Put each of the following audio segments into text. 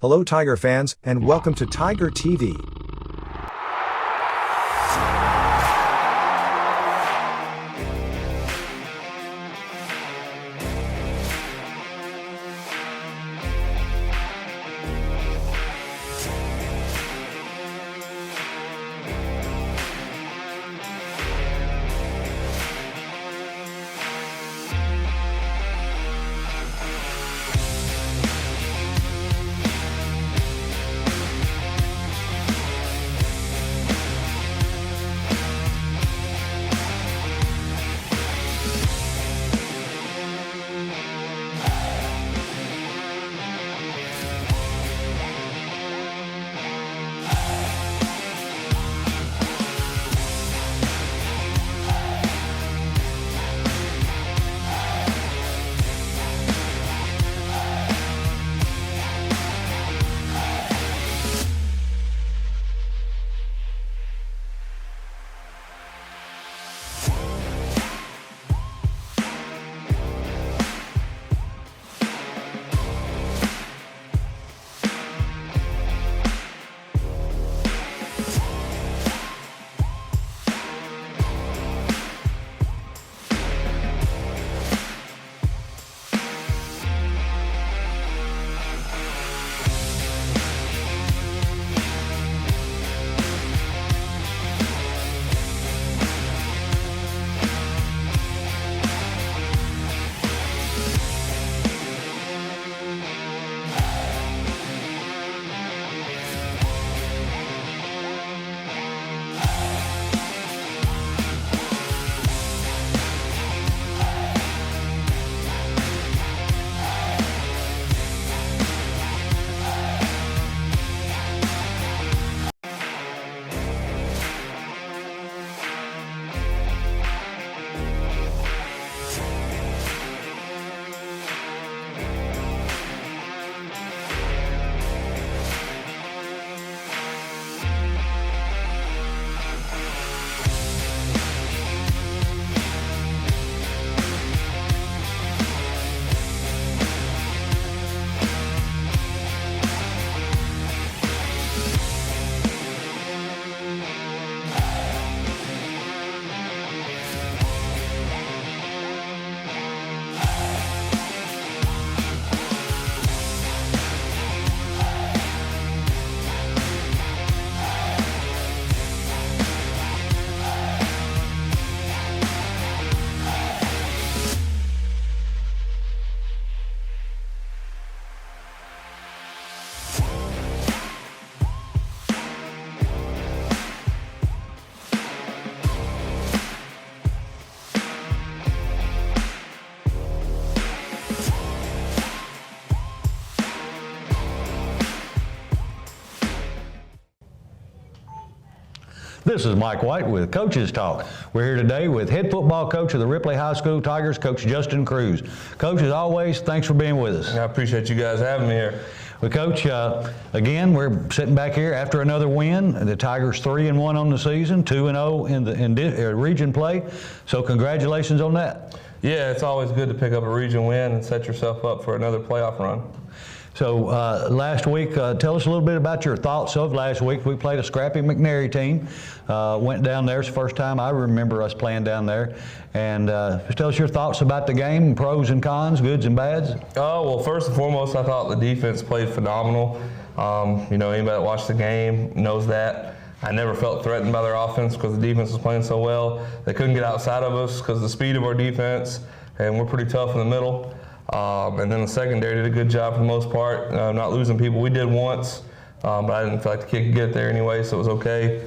Hello Tiger fans, and welcome to Tiger TV. This is Mike White with Coaches Talk. We're here today with head football coach of the Ripley High School Tigers, Coach Justin Cruz. Coach, as always, thanks for being with us. I appreciate you guys having me here. Well, Coach, again, we're sitting back here after another win. The Tigers 3-1 on the season, 2-0 in region play. So congratulations on that. Yeah, it's always good to pick up a region win and set yourself up for another playoff run. So last week, tell us a little bit about your thoughts of last week. We played a scrappy McNary team. Went down there. It's the first time I remember us playing down there. And just tell us your thoughts about the game, pros and cons, goods and bads. Oh, well, first and foremost, I thought the defense played phenomenal. Anybody that watched the game knows that. I never felt threatened by their offense because the defense was playing so well. They couldn't get outside of us because of the speed of our defense, and we're pretty tough in the middle. And then the secondary did a good job for the most part, not losing people. We did once, but I didn't feel like the kid could get there anyway, so it was okay.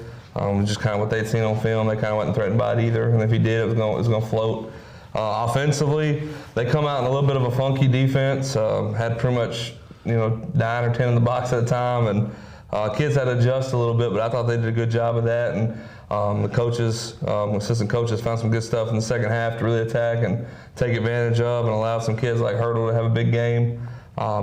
Just kind of what they'd seen on film. They kind of wasn't threatened by it either, and if he did, it was going to float. Offensively, they come out in a little bit of a funky defense. Had pretty much 9 or 10 in the box at a time, and kids had to adjust a little bit, but I thought they did a good job of that. And the coaches, assistant coaches, found some good stuff in the second half to really attack and take advantage of, and allow some kids like Hurdle to have a big game.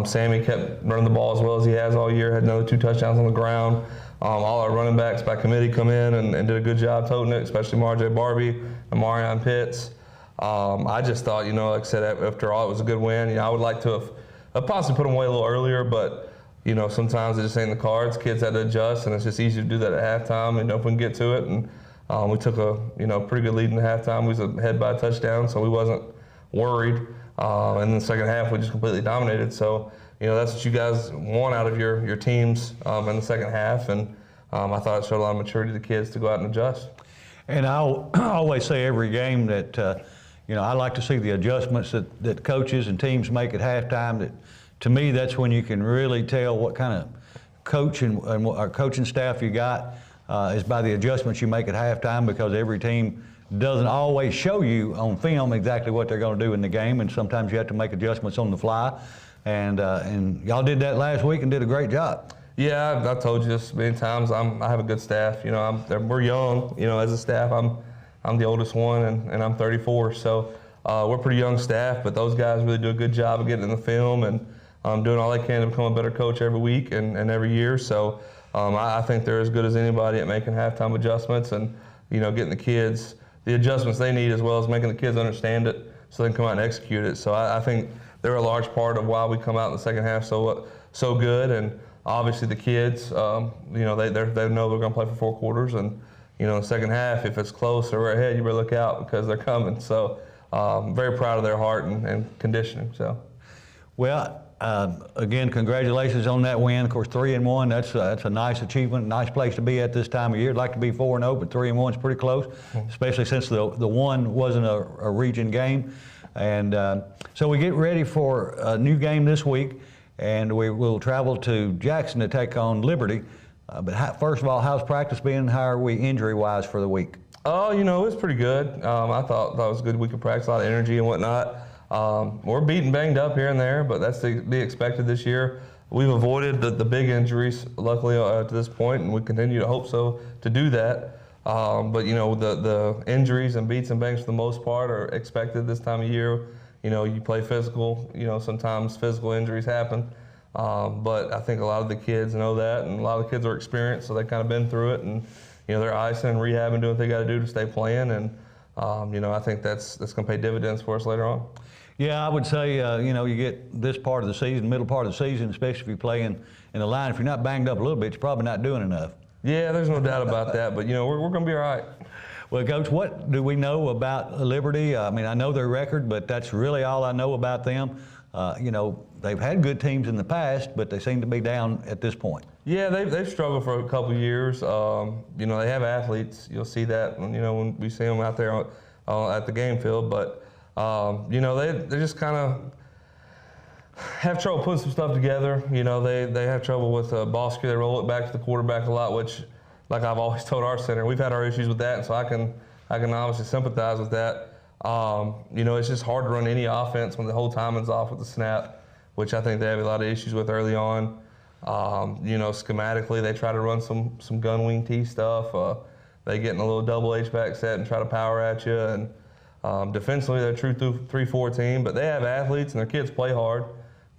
Sammy kept running the ball as well as he has all year. Had another 2 touchdowns on the ground. All our running backs by committee come in and did a good job toting it, especially Marjay Barbie and Marion Pitts. I just thought, like I said, after all, it was a good win. I would like to have possibly put them away a little earlier, but sometimes it just ain't in the cards. Kids had to adjust, and it's just easy to do that at halftime. And if we can get to it, and we took a pretty good lead in the halftime. We was ahead by a touchdown, so we wasn't worried. And in the second half, we just completely dominated. So that's what you guys want out of your teams in the second half. And I thought it showed a lot of maturity to the kids to go out and adjust. And I always say every game that I like to see the adjustments that coaches and teams make at halftime. That to me, that's when you can really tell what kind of coach and what coaching staff you got is by the adjustments you make at halftime, because every team doesn't always show you on film exactly what they're going to do in the game, and sometimes you have to make adjustments on the fly. And y'all did that last week and did a great job. Yeah, I told you this many times. I have a good staff. We're young. As a staff, I'm the oldest one, and I'm 34. So we're a pretty young staff, but those guys really do a good job of getting in the film and doing all they can to become a better coach every week and every year. So I think they're as good as anybody at making halftime adjustments and getting the kids the adjustments they need, as well as making the kids understand it so they can come out and execute it. So I think they're a large part of why we come out in the second half so good. And obviously the kids, they know they're going to play for 4 quarters. And, in the second half, if it's close or we're ahead, you better look out because they're coming. So very proud of their heart and conditioning. So, well, again, congratulations on that win. Of course, 3-1. That's a nice achievement, nice place to be at this time of year. I'd like to be 4-0, but 3-1 is pretty close, especially since the one wasn't a region game. And so we get ready for a new game this week, and we will travel to Jackson to take on Liberty. But first of all, how's practice been? How are we injury-wise for the week? Oh, it was pretty good. I thought it was a good week of practice, a lot of energy and whatnot. We're beaten, banged up here and there, but that's to be expected this year. We've avoided the big injuries, luckily, to this point, and we continue to hope so to do that. But the injuries and beats and bangs for the most part are expected this time of year. You play physical. Sometimes physical injuries happen. But I think a lot of the kids know that, and a lot of the kids are experienced, so they've kind of been through it, and they're icing and rehabbing, doing what they got to do to stay playing, and I think that's going to pay dividends for us later on. Yeah, I would say you get this part of the season, middle part of the season, especially if you're playing in the line. If you're not banged up a little bit, you're probably not doing enough. Yeah, there's no doubt about that, but we're going to be all right. Well, Coach, what do we know about Liberty? I mean, I know their record, but that's really all I know about them. They've had good teams in the past, but they seem to be down at this point. Yeah, they've struggled for a couple of years. They have athletes. You'll see that when we see them out there at the game field. But they just kind of have trouble putting some stuff together. They have trouble with ball security. They roll it back to the quarterback a lot, which, like I've always told our center, we've had our issues with that, and so I can obviously sympathize with that. It's just hard to run any offense when the whole timing's off with the snap, which I think they have a lot of issues with early on. Schematically, they try to run some gun wing T stuff. They get in a little double H-back set and try to power at you. And defensively, they're a true 3-4 team, but they have athletes and their kids play hard.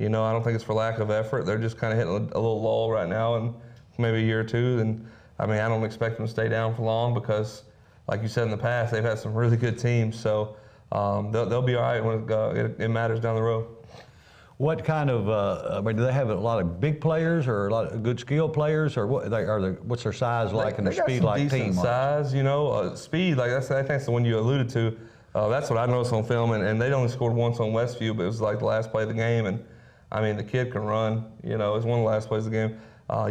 I don't think it's for lack of effort. They're just kind of hitting a little lull right now in maybe a year or two. And I don't expect them to stay down for long because, like you said in the past, they've had some really good teams. So they'll be all right when it matters down the road. What kind of, do they have a lot of big players or a lot of good skilled players, or what's their size like and their speed like team? Size, speed, like I think that's the one you alluded to. That's what I noticed on film, and they only scored once on Westview, but it was like the last play of the game, and the kid can run. It was one of the last plays of the game.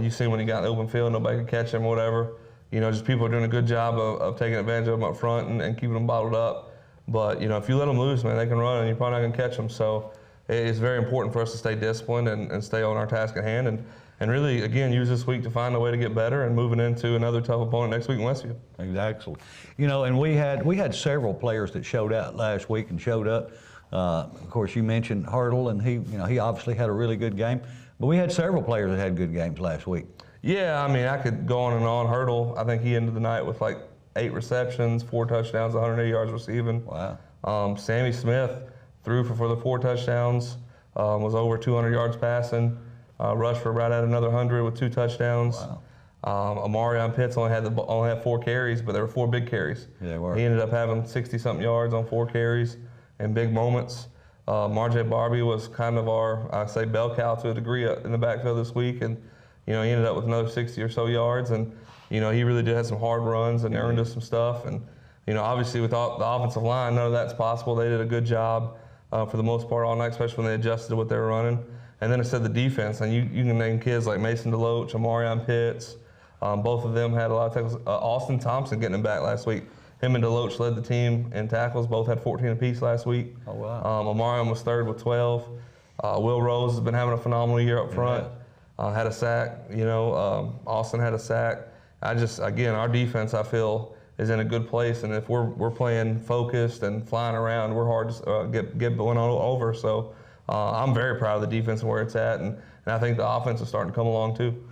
You see when he got in the open field, nobody could catch him or whatever. Just people are doing a good job of taking advantage of them up front and keeping them bottled up. But, if you let them loose, man, they can run and you're probably not going to catch them. So it's very important for us to stay disciplined and stay on our task at hand and really, again, use this week to find a way to get better and moving into another tough opponent next week in Westview. Exactly. And we had several players that showed out last week and showed up. Of course, you mentioned Hurdle, and he obviously had a really good game. But we had several players that had good games last week. Yeah, I could go on and on. Hurdle, I think he ended the night with like 8 receptions, 4 touchdowns, 180 yards receiving. Wow. Sammy Smith threw for the 4 touchdowns, was over 200 yards passing, rushed for right at another 100 with 2 touchdowns. Wow. Amarion Pitts only had 4 carries, but there were 4 big carries. Yeah, they were. He ended up having 60-something yards on 4 carries and big moments. Marjay Barbie was kind of our, I say, bell cow to a degree in the backfield this week, and he ended up with another 60 or so yards, and he really did have some hard runs and earned us some stuff, and obviously with the offensive line, none of that's possible. They did a good job for the most part all night, especially when they adjusted to what they were running. And then I said the defense, and you can name kids like Mason DeLoach, Amarion Pitts. Both of them had a lot of tackles. Austin Thompson getting him back last week. Him and DeLoach led the team in tackles. Both had 14 apiece last week. Oh, wow. Amarion was third with 12. Will Rose has been having a phenomenal year up front. Had a sack. Austin had a sack. Again, our defense, I feel, is in a good place, and if we're playing focused and flying around, we're hard to get going over. So I'm very proud of the defense and where it's at, and I think the offense is starting to come along too.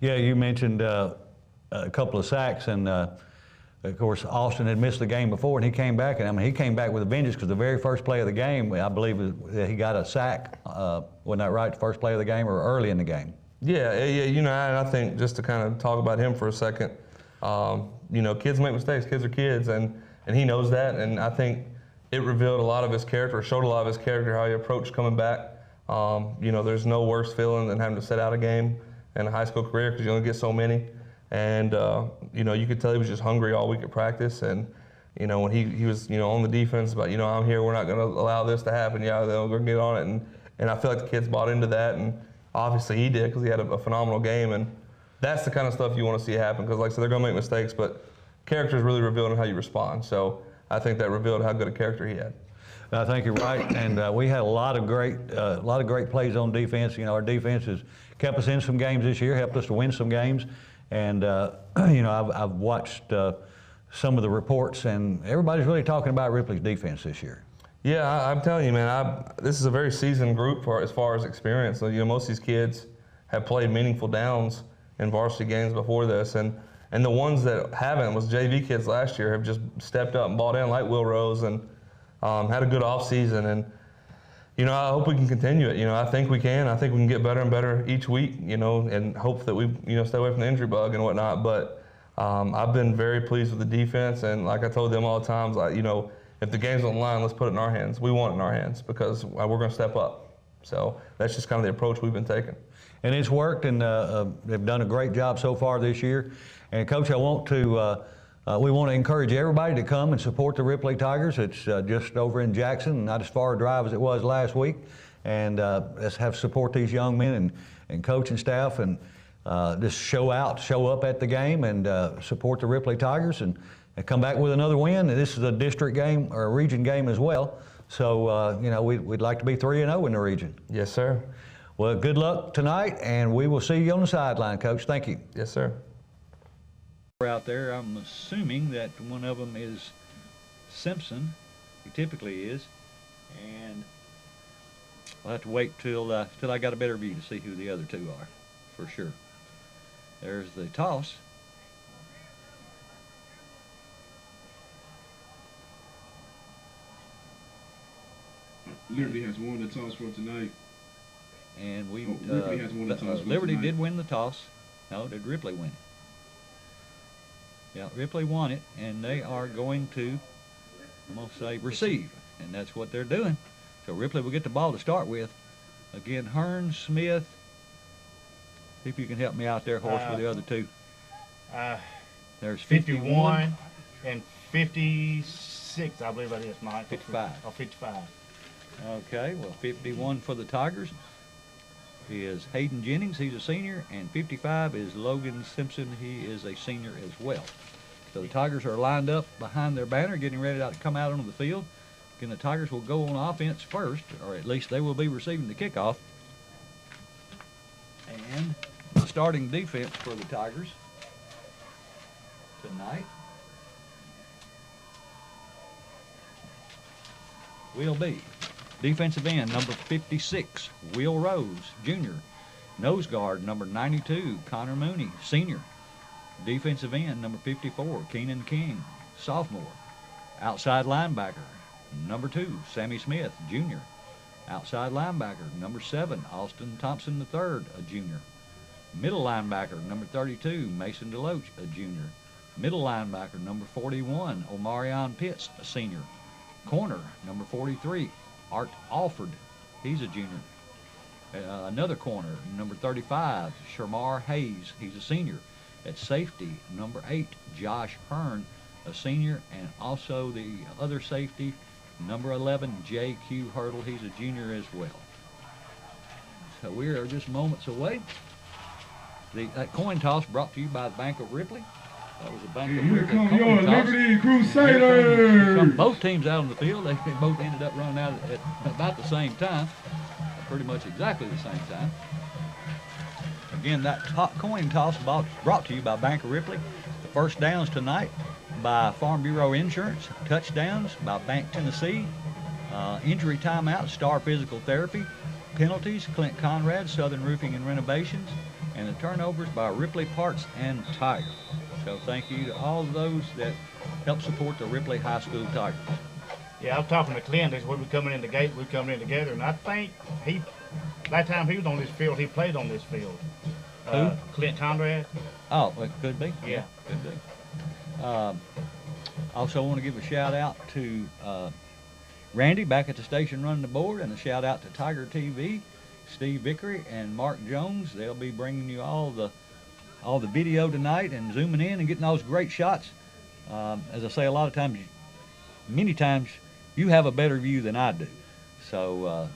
Yeah, you mentioned a couple of sacks, and of course Austin had missed the game before, and he came back, and he came back with a vengeance because the very first play of the game, I believe, he got a sack. Wasn't that right? The first play of the game or early in the game? Yeah. And I think just to kind of talk about him for a second. Kids make mistakes. Kids are kids, and he knows that. And I think it revealed a lot of his character, or showed a lot of his character, how he approached coming back. There's no worse feeling than having to sit out a game in a high school career because you only get so many. And you could tell he was just hungry all week at practice. And when he was on the defense, but I'm here. We're not going to allow this to happen. Yeah, they'll go get on it. And I feel like the kids bought into that, and obviously he did because he had a phenomenal game. And that's the kind of stuff you want to see happen because, like I said, they're going to make mistakes, but character is really revealed in how you respond. So I think that revealed how good a character he had. I think you're right, and we had a lot of great plays on defense. Our defense has kept us in some games this year, helped us to win some games, and I've watched some of the reports, and everybody's really talking about Ripley's defense this year. Yeah, I'm telling you, man, this is a very seasoned group as far as experience. So, most of these kids have played meaningful downs in varsity games before this, and the ones that haven't was JV kids last year have just stepped up and bought in, like Will Rose, and had a good off season. And I hope we can continue it. I think we can. I think we can get better and better each week. And hope that we stay away from the injury bug and whatnot. But I've been very pleased with the defense, and like I told them all the times, if the game's on the line, let's put it in our hands. We want it in our hands because we're going to step up. So that's just kind of the approach we've been taking. And it's worked, and they've done a great job so far this year. And Coach, we want to encourage everybody to come and support the Ripley Tigers. It's just over in Jackson, not as far a drive as it was last week. And let's support these young men and coaching staff, and just show up at the game and support the Ripley Tigers and come back with another win. And this is a district game or a region game as well. So, we'd like to be 3-0 in the region. Yes, sir. Well, good luck tonight, and we will see you on the sideline, Coach. Thank you. Yes, sir. Out there, I'm assuming that one of them is Simpson. He typically is, and I'll have to wait till I got a better view to see who the other two are, for sure. There's the toss. Liberty has won the toss for tonight. And Ripley has won the toss for Liberty tonight. did win the toss. No, did Ripley win it? Yeah, Ripley won it, and they are going to, I'm going to say, receive, and that's what they're doing. So Ripley will get the ball to start with. Again, Hearn, Smith. See if you can help me out there, Horse, with the other two. There's 51 and 56, I believe that is, Mike. 55. Oh, 55. Okay, well, 51 for the Tigers is Hayden Jennings. He's a senior, and 55 is Logan Simpson. He is a senior as well. So the Tigers are lined up behind their banner, getting ready to come out onto the field. Again, the Tigers will go on offense first, or at least they will be receiving the kickoff. And the starting defense for the Tigers tonight will be defensive end number 56, Will Rose, junior. Nose guard number 92, Connor Mooney, senior. Defensive end number 54, Keenan King, sophomore. Outside linebacker number 2, Sammy Smith, junior. Outside linebacker number 7, Austin Thompson III, a junior. Middle linebacker number 32, Mason DeLoach, a junior. Middle linebacker number 41, Omarion Pitts, a senior. Corner number 43, Art Alford, he's a junior. Another corner, number 35, Shamar Hayes, he's a senior. At safety, number 8, Josh Hearn, a senior, and also the other safety, number 11, J.Q. Hurdle, he's a junior as well. So we are just moments away. That coin toss brought to you by the Bank of Ripley. That was a Bank of Here Ripley come coin your toss. Liberty Crusaders! Both teams out on the field. They both ended up running out at about the same time, pretty much exactly the same time. Again, that coin toss brought to you by Bank of Ripley. The first downs tonight by Farm Bureau Insurance. Touchdowns by Bank Tennessee. Injury timeout, Star Physical Therapy. Penalties, Clint Conrad, Southern Roofing and Renovations. And the turnovers by Ripley Parts and Tiger. So thank you to all of those that help support the Ripley High School Tigers. Yeah, I was talking to Clint. As we were coming in the gate, we were coming in together, and I think last time he was on this field, he played on this field. Who? Clint Conrad. Oh, it could be. Yeah. Could be. Also want to give a shout out to Randy back at the station running the board, and a shout out to Tiger TV, Steve Vickery and Mark Jones. They'll be bringing you all the video tonight and zooming in and getting those great shots. As I say, a lot of times, many times, you have a better view than I do. So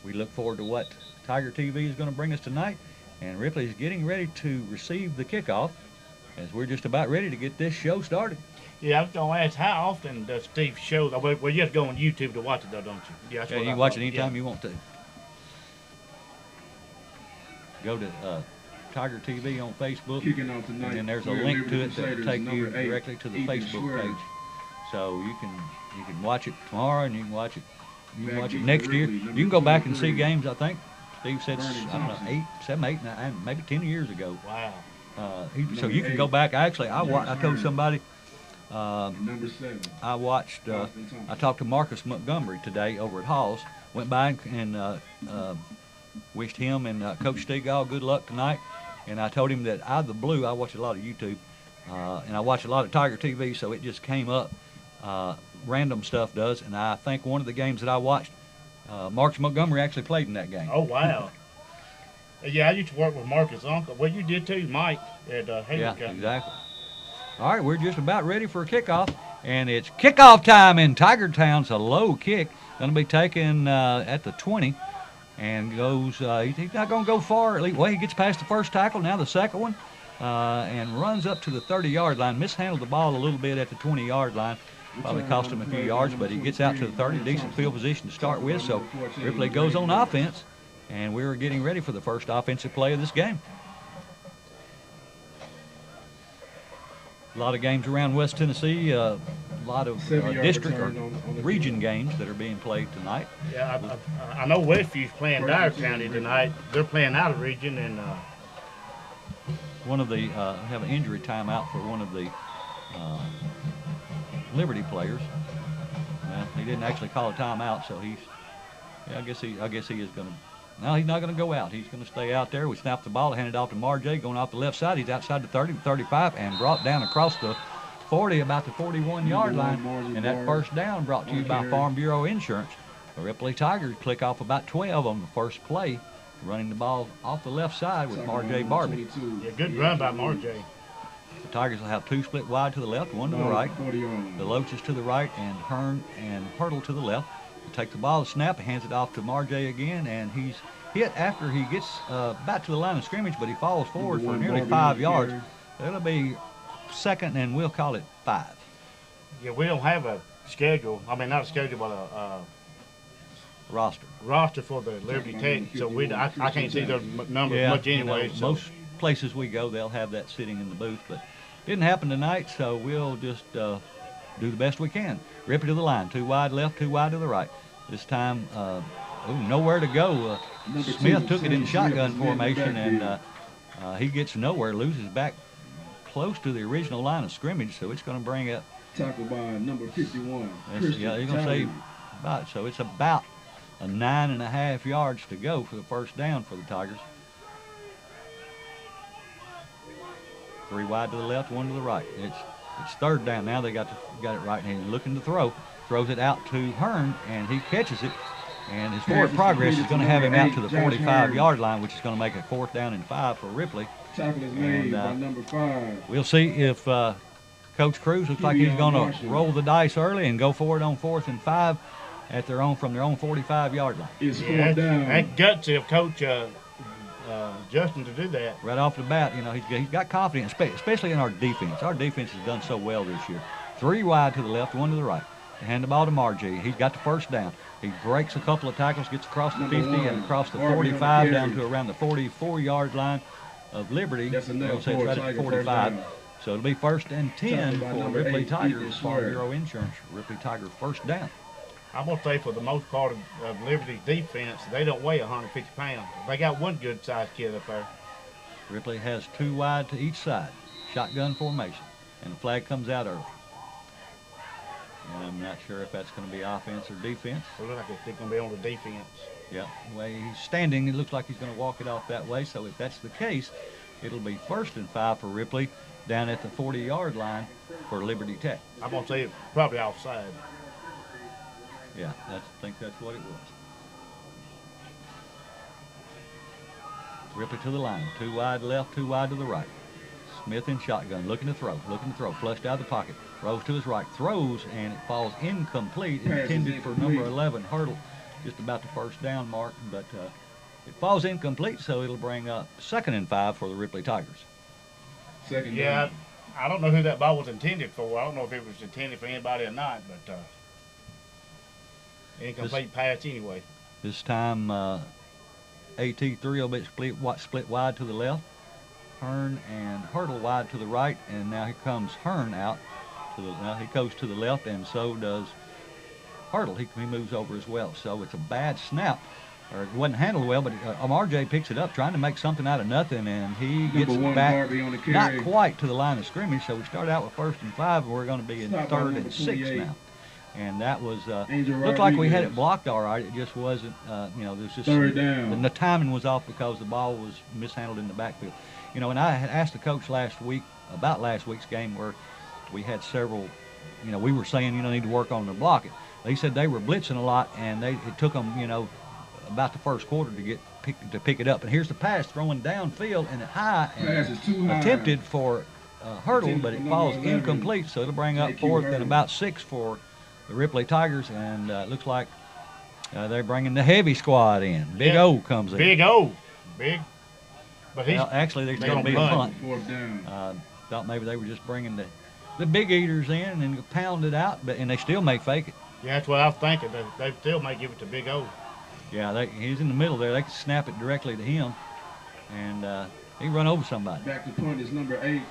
we look forward to what Tiger TV is going to bring us tonight. And Ripley is getting ready to receive the kickoff as we're just about ready to get this show started. Yeah, I was going to ask, how often does Steve show? Well, you have to go on YouTube to watch it, though, don't you? Yeah, that's Yeah, what you I can watch thought. it anytime Yeah. you want to. Go to Tiger TV on Facebook, Kicking off tonight. and then there's a for your link to Liberty it that will Crusaders, take you number 8, directly to the Ethan Facebook Schwer. page. So you can watch it tomorrow, and you can watch it Back to next year. Ripley, number You can go back and see 23. games. I think Steve said Vernon I don't know Thompson. 7, 8, 9, maybe 10 years ago. Wow. So you can go back. Actually, I told somebody. Number 7. I watched. Austin Thompson. I talked to Marcus Montgomery today over at Hall's. Went by and wished him and Coach Stegall good luck tonight. And I told him that out of the blue, I watch a lot of YouTube, and I watch a lot of Tiger TV, so it just came up. Random stuff does, and I think one of the games that I watched, Marcus Montgomery actually played in that game. Oh, wow. Yeah, I used to work with Marcus' uncle. Well, you did too, Mike, at Hayward Yeah, Company. exactly. All right, we're just about ready for a kickoff, and it's kickoff time in Tiger Town. It's a low kick, going to be taken at the 20, and goes. He's not going to go far. Well, he gets past the first tackle, now the second one, and runs up to the 30-yard line. Mishandled the ball a little bit at the 20-yard line. Probably cost him a few yards, but he gets out to the 30, decent field position to start with. So Ripley goes on offense, and we're getting ready for the first offensive play of this game. A lot of games around West Tennessee, a lot of 7-yard district or return on the region games that are being played tonight. Yeah, I know Westview's playing Dyer County tonight. They're playing out of region, and One of the have an injury timeout for one of the Liberty players. He didn't actually call a timeout, so he's. Yeah, I guess he is going to. No, he's not going to go out. He's going to stay out there. We snap the ball, hand it off to Marjay, going off the left side. He's outside the 30, 35, and brought down across the 40, about the 41-yard line. And that first down brought to you by Farm Bureau Insurance. The Ripley Tigers click off about 12 on the first play, running the ball off the left side with Marjay Barbie. yeah, good run by Marjay. The Tigers will have 2 split wide to the left, 1 to the right. The Loaches to the right, and Hearn and Hurdle to the left. Take the ball, snap, hands it off to Marjay again, and he's hit after he gets back to the line of scrimmage, but he falls forward for nearly 5 yards. It'll be second, and we'll call it 5. Yeah, we don't have a schedule. I mean, not a schedule, but a Roster. for the Liberty Tech. So I can't see their numbers Yeah, much anyway. you know, so most places we go, they'll have that sitting in the booth, but didn't happen tonight, so we'll just do the best we can. Rip it to the line, 2 wide left, 2 wide to the right. This time, nowhere to go. Smith took it in shotgun formation, and he gets nowhere, loses back close to the original line of scrimmage, so it's going to bring up. Tackled by number 51. Yeah, you're going to say about, so it's about a 9.5 yards to go for the first down for the Tigers. 3 wide to the left, 1 to the right. It's third down now. They got it right, and he's looking to throw. throws it out to Hearn, and he catches it. And his forward progress is going to have him out to the 45-yard line, which is going to make it 4th down and 5 for Ripley. Tackle is made by number 5. We'll see if Coach Cruz looks like he's going to roll the dice early and go for it on 4th and 5 from their own 45-yard line. It's 4th down. That gutsy of Coach Justin to do that. Right off the bat, he's got confidence, especially in our defense. Our defense has done so well this year. 3 wide to the left, 1 to the right. They hand the ball to Margie. He's got the first down. He breaks a couple of tackles, gets across the 50 and across the 45 down to around the 44-yard line of Liberty. That's enough It's right at the 45. down. So it'll be 1st and 10 Tackled by for number Ripley 8, Tigers. Ethan Farm Swear. Bureau Insurance. Ripley Tigers 1st down. I'm going to say for the most part of Liberty's defense, they don't weigh 150 pounds. They got one good-sized kid up there. Ripley has 2 wide to each side. Shotgun formation. And the flag comes out early. And I'm not sure if that's going to be offense or defense. It looks like they're going to be on the defense. Yeah, the way he's standing, it looks like he's going to walk it off that way. So if that's the case, it'll be 1st and 5 for Ripley down at the 40-yard line for Liberty Tech. I'm going to say it's probably offside. Yeah, I think that's what it was. Ripley to the line. 2 wide left, 2 wide to the right. Smith in shotgun, looking to throw, flushed out of the pocket. Throws to his right, throws, and it falls incomplete. Intended for number 11, Hurdle, just about the 1st down mark, but it falls incomplete, so it'll bring up 2nd and 5 for the Ripley Tigers. 2nd Yeah, down. I don't know who that ball was intended for. I don't know if it was intended for anybody or not, but incomplete pass anyway. This time, AT3 will be split wide to the left. Hearn and Hurdle wide to the right, and now here comes Hearn out. He goes to the left, and so does Hurdle. He moves over as well. So it's a bad snap, or it wasn't handled well, but RJ picks it up, trying to make something out of nothing, and he gets Number 1, it back Barbie on the carry. not quite to the line of scrimmage. So we start out with 1st and 5, and we're going to be in Stop by 3rd number and 6 28. now. And that was Angel looked like we had it Rodriguez. blocked all right. It just wasn't. There's just 3rd down. the timing was off because the ball was mishandled in the backfield. And I had asked the coach last week about last week's game where we had several. We were saying need to work on their blocking. He said they were blitzing a lot, and it took them about the 1st quarter to pick it up. And here's the pass throwing downfield and high and Pass is too high. attempted for Hurdle, Attempted but for it number falls 11, incomplete. So it'll bring up J.Q. 4th and Hurdle. about 6 for the Ripley Tigers, and it looks like they're bringing the heavy squad in. Big Yeah. O comes in. Big O. Big. But he's Well, actually, there's they going to be a gonna punt. 4th down. Thought maybe they were just bringing the big eaters in and pound it out, and they still may fake it. yeah, that's what I was thinking. They still may give it to Big O. Yeah, he's in the middle there. They can snap it directly to him, and he run over somebody. Back to punt is number 8.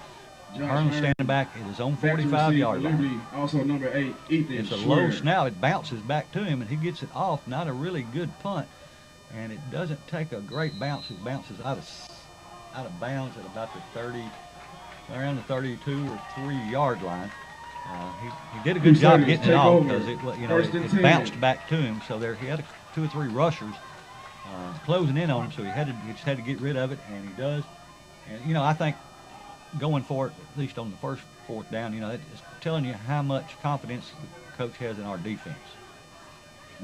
Josh Hearn Hearn. standing back at his own Back to receive 45-yard for line. Liberty. Also number 8, Ethan It's a Schwer. low snap. It bounces back to him, and he gets it off. Not a really good punt, and it doesn't take a great bounce. It bounces out of bounds at about the 30, around the 32 or 3-yard line. He did a good job getting it off because it bounced back to him. So he had 2 or 3 rushers closing in on him, so he just had to get rid of it, and he does. And I think going for it, at least on the 1st 4th down, it's telling you how much confidence the coach has in our defense.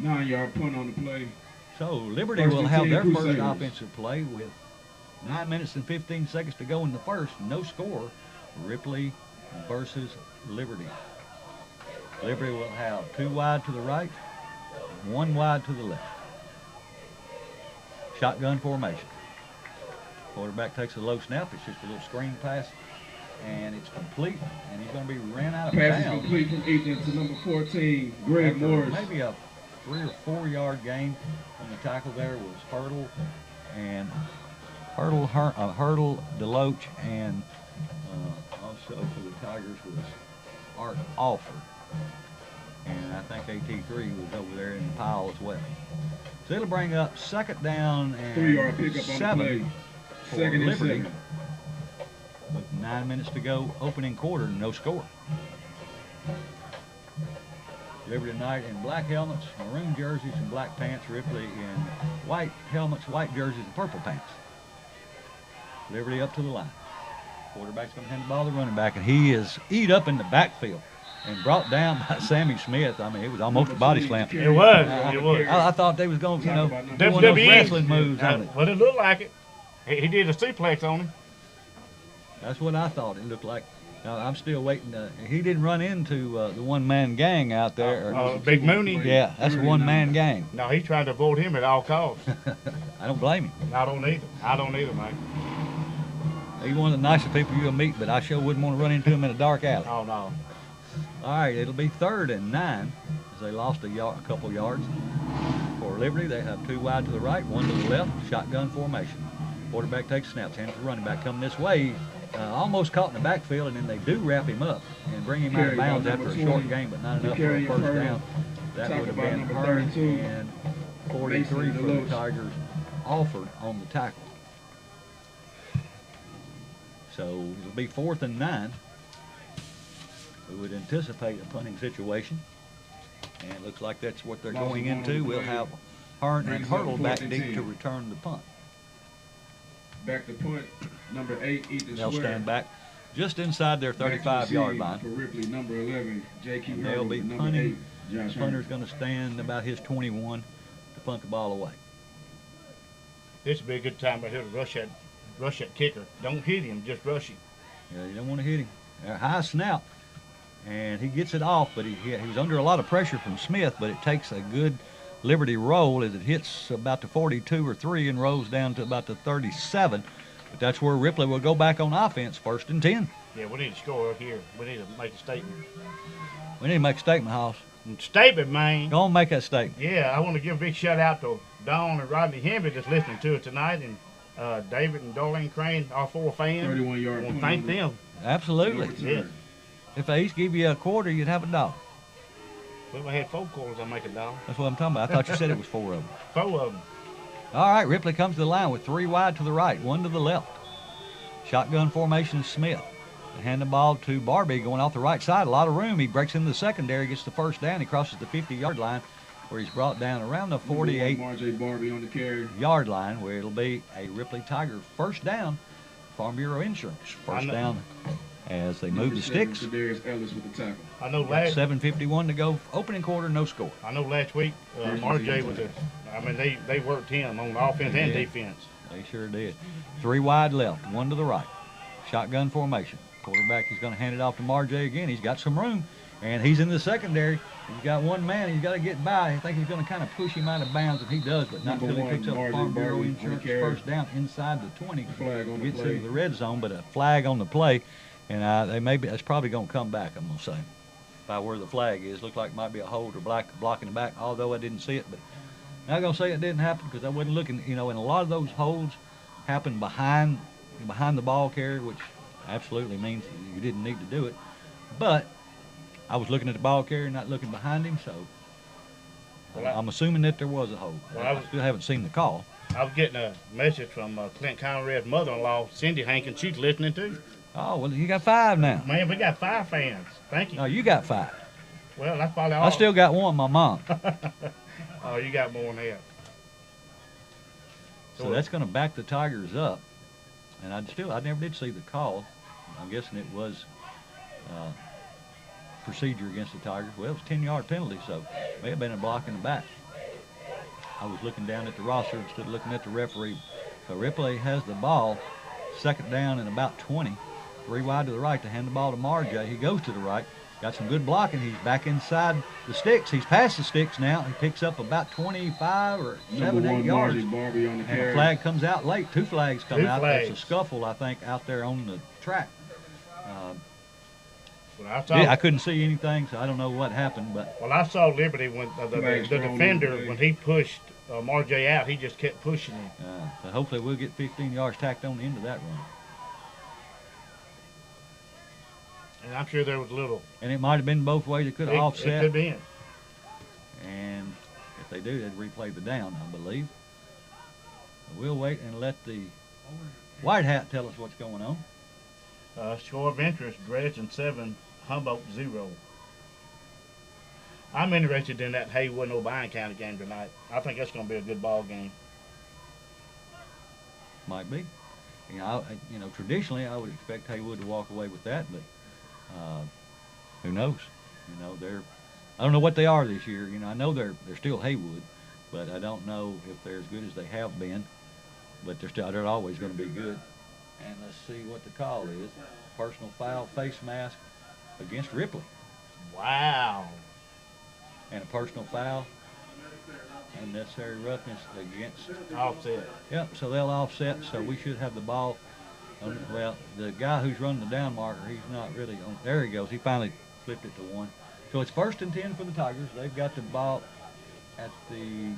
9-yard punt on the play. So Liberty 1st will and have 10 their first Crusaders. offensive play with 9 minutes and 15 seconds to go in the 1st. No score. Ripley versus Liberty. Liberty will have 2 wide to the right, 1 wide to the left. Shotgun formation. Quarterback takes a low snap. It's just a little screen pass, and it's complete. And he's going to be ran out of Pass is bounds. complete from Ethan to number 14, Greg After Morris. maybe a 3 or 4 yard gain on the tackle there was Hurdle and Hurdle, Deloach, and also for the Tigers was Art Alford. And I think AT3 was over there in the pile as well. So it'll bring up 2nd down 3-yard and pickup on the 7 play. for 2nd and Liberty. 7. With 9 minutes to go, opening quarter, no score. Liberty tonight in black helmets, maroon jerseys, and black pants. Ripley in white helmets, white jerseys, and purple pants. Liberty up to the line. Quarterback's going to hand the ball to the running back, and he is eat up in the backfield. and brought down by Sammy Smith. I mean, it was almost a body slam. It was. It was. I thought they was going to, do one of those WWE. wrestling moves on it. Well, it looked like it. He did a suplex on him. That's what I thought it looked like. I'm still waiting. He didn't run into the one-man gang out there. Big Mooney. Yeah, that's a one-man gang. No, he's trying to avoid him at all costs. I don't blame him. I don't either, man. He's one of the nicest people you'll meet, but I sure wouldn't want to run into him in a dark alley. Oh, no. All right, it'll be 3rd and 9 as they lost a couple yards. For Liberty, they have 2 wide to the right, 1 to the left, shotgun formation. Quarterback takes snaps, hands to the running back. Coming this way, almost caught in the backfield, and then they do wrap him up and bring him out of bounds after a short game, but not enough for a first down. That would have been Hearn and 43 for the Tigers offered on the tackle. So it'll be 4th and 9. We would anticipate a punting situation, and it looks like that's what they're going into. We'll have Hearn and Hurdle back deep to return the punt. Back to punt, number 8, Ethan They'll Swear. stand back just inside their 35-yard line. For Ripley, number 11, J.Q. And they'll Hurdle, be number punting. 8, The Josh punter's Hearn. going to stand about his 21 to punt the ball away. This would be a good time right here to rush that kicker. Don't hit him, just rush him. Yeah, you don't want to hit him. High snap, and he gets it off, but he was under a lot of pressure from Smith, but it takes a good Liberty roll as it hits about the 42 or 3 and rolls down to about the 37. But that's where Ripley will go back on offense, 1st and 10. Yeah, we need to score here. We need to make a statement. We need to make a statement, Hoss. Statement, man. Go on, make that statement. Yeah, I want to give a big shout out to Dawn and Rodney Henry that's listening to it tonight, and David and Darlene Crane, all 4 fans. 31-yard I want to punt thank on the- them. Absolutely. Yeah. If they each give you a quarter, you'd have $1. Well, if I had 4 quarters, I'd make $1. That's what I'm talking about. I thought you said it was 4 of them. 4 of them. All right, Ripley comes to the line with 3 wide to the right, 1 to the left. Shotgun formation, Smith. They hand the ball to Barbie going off the right side. A lot of room. He breaks into the secondary, gets the first down. He crosses the 50-yard line where he's brought down around the 48 Marjay Barbie on the carry. yard line where it'll be a Ripley Tiger first down. Farm Bureau Insurance. First down as they move the sticks. Darius Ellis with the tackle. I know last 7:51 to go. Opening quarter, no score. last week, Marjay was they worked him on offense and defense. They sure did. 3 wide left, 1 to the right. Shotgun formation. Quarterback is going to hand it off to Marjay again. He's got some room, and he's in the secondary. He's got 1 man. He's got to get by. I think he's going to kind of push him out of bounds, and he does, but not until he picks up Farm Bureau Insurance first down inside the 20. Gets into the red zone, but a flag on the play, and that's probably going to come back, I'm going to say, by where the flag is. Looks like it might be a hold or blocking the back, although I didn't see it, but I'm not going to say it didn't happen because I wasn't looking. And a lot of those holds happen behind the ball carrier, which absolutely means you didn't need to do it. But I was looking at the ball carrier, not looking behind him, so I'm assuming that there was a hold. I still haven't seen the call. I was getting a message from Clint Conrad's mother-in-law, Cindy Hankins. She's listening too. Oh, well, you got 5 now. Man, we got 5 fans. Thank you. No, you got 5. Well, that's probably all. I still got 1, my mom. Oh, you got more than that. So that's going to back the Tigers up. And I never did see the call. I'm guessing it was procedure against the Tigers. Well, it was a 10-yard penalty, so it may have been a block in the back. I was looking down at the roster instead of looking at the referee. So Ripley has the ball, 2nd down and about 20. 3 wide to the right to hand the ball to Marjay. He goes to the right. Got some good blocking. He's back inside the sticks. He's past the sticks now. He picks up about 25 or 7, 8 yards. Marjay Barbie on the And carry. a flag comes out late. 2 flags come out. flags. It's a scuffle, I think, out there on the track. Well, I couldn't see anything, so I don't know what happened. But I saw Liberty when the Flags thrown defender, on the when he pushed Marjay out, he just kept pushing him. so hopefully we'll get 15 yards tacked on the end of that run. And I'm sure there was a little. And it might have been both ways. It could have It offset. could be in. And if they do, they'd replay the down, I believe. We'll wait and let the white hat tell us what's going on. Score of interest, Dresden 7, Humboldt 0. I'm interested in that Haywood and O'Brien County game tonight. I think that's going to be a good ball game. Might be. Traditionally I would expect Haywood to walk away with that, but who knows? You know, I don't know what they are this year. You know, I know they're still Haywood, but I don't know if they're as good as they have been. But they're always going to be good. And let's see what the call is. Personal foul, face mask against Ripley. Wow. And a personal foul, unnecessary roughness against. Offset. Yep, so they'll offset, so we should have the ball. Well, the guy who's running the down marker, he's not really on. There he goes. He finally flipped it to 1. So it's 1st and 10 for the Tigers. They've got the ball at the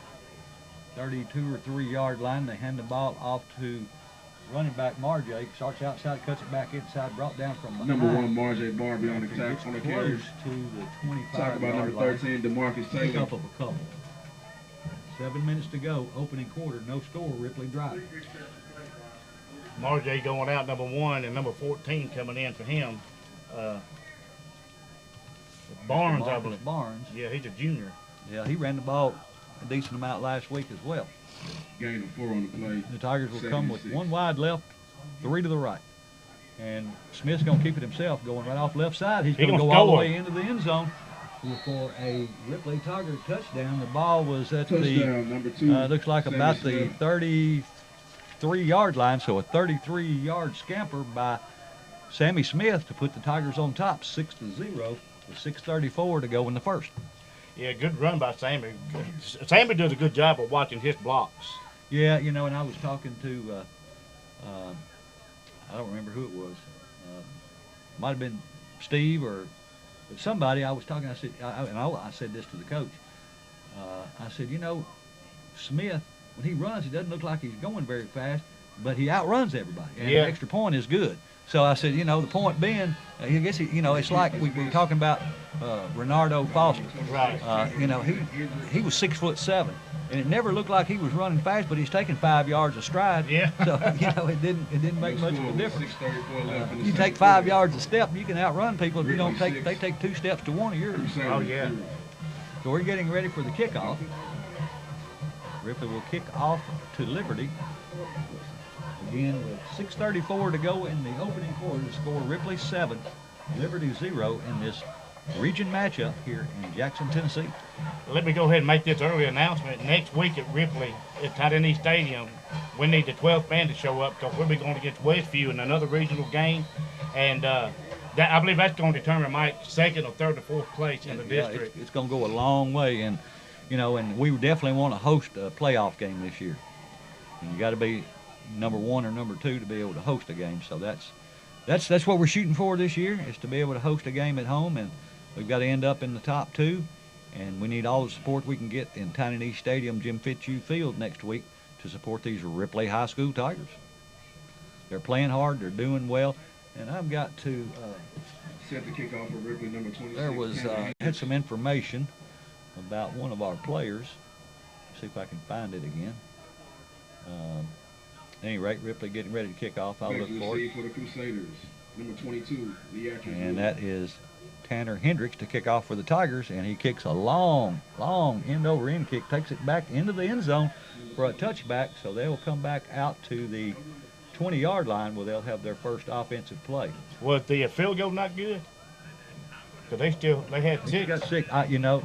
32 or 3-yard line. They hand the ball off to running back Marjay. Starts outside, cuts it back inside, brought down from behind. Number 1, Marjay Barbie on the tackle on the carry. Close to the 25-yard Talk about number 13, DeMarcus Pick Taylor. up of a couple. 7 minutes to go, opening quarter, no score, Ripley driving. Marjay going out, number 1, and number 14 coming in for him. Barnes, I believe. Barnes. Yeah, he's a junior. Yeah, he ran the ball a decent amount last week as well. Gain of 4 on the play. The Tigers will come with 76. 1 wide left, 3 to the right. And Smith's going to keep it himself, going right off left side. He's going to go all the way into the end zone for a Ripley Tiger touchdown. The ball was at Touchdown, number 2. looks like Sammy about the Smith. 33-yard line, so a 33-yard scamper by Sammy Smith to put the Tigers on top, 6-0, with 6:34 to go in the first. Yeah, good run by Sammy. Sammy does a good job of watching his blocks. Yeah, you know, and I was talking to, I don't remember who it was. Might have been Steve or somebody. I was talking. I said, I said this to the coach. I said, you know, Smith, when he runs, he doesn't look like he's going very fast, but he outruns everybody. And Yeah. the extra point is good. So I said, you know, the point being, I guess, you know, it's like we were talking about Renardo Foster. Right. You know, he was 6'7", and it never looked like he was running fast, but he's taking 5 yards a stride. Yeah. So you know, it didn't make much of a difference. 6:34 left in the You take second 5 quarter. yards a step, you can outrun people. If you don't take, they take 2 steps to 1 of yours. Oh, yeah. So we're getting ready for the kickoff. Ripley will kick off to Liberty. Again, with 6:34 to go in the opening quarter, the score Ripley 7, Liberty 0 in this region matchup here in Jackson, Tennessee. Let me go ahead and make this early announcement. Next week at Ripley, at Titan Stadium, we need the 12th man to show up because we'll be going against Westview in another regional game. And I believe that's going to determine Mike's 2nd or 3rd or 4th place in the district. It's going to go a long way, and you know, and we definitely want to host a playoff game this year. And you got to be number 1 or number 2 to be able to host a game. So that's what we're shooting for this year, is to be able to host a game at home, and we've got to end up in the top 2, and we need all the support we can get in Tynan East Stadium, Jim Fitzhugh Field next week to support these Ripley High School Tigers. They're playing hard, they're doing well, and I've got to. Set the kickoff for Ripley, number 26. There was had some information about one of our players. See if I can find it again. At any rate, Ripley getting ready to kick off. I'll Back look to for it. receive for the Crusaders, number 22, Leatrice And Wood. that is Tanner Hendricks to kick off for the Tigers, and he kicks a long end-over-end kick, takes it back into the end zone for a touchback, so they'll come back out to the 20-yard line where they'll have their first offensive play. Was the field goal not good? Because they had He 6. got 6. You know,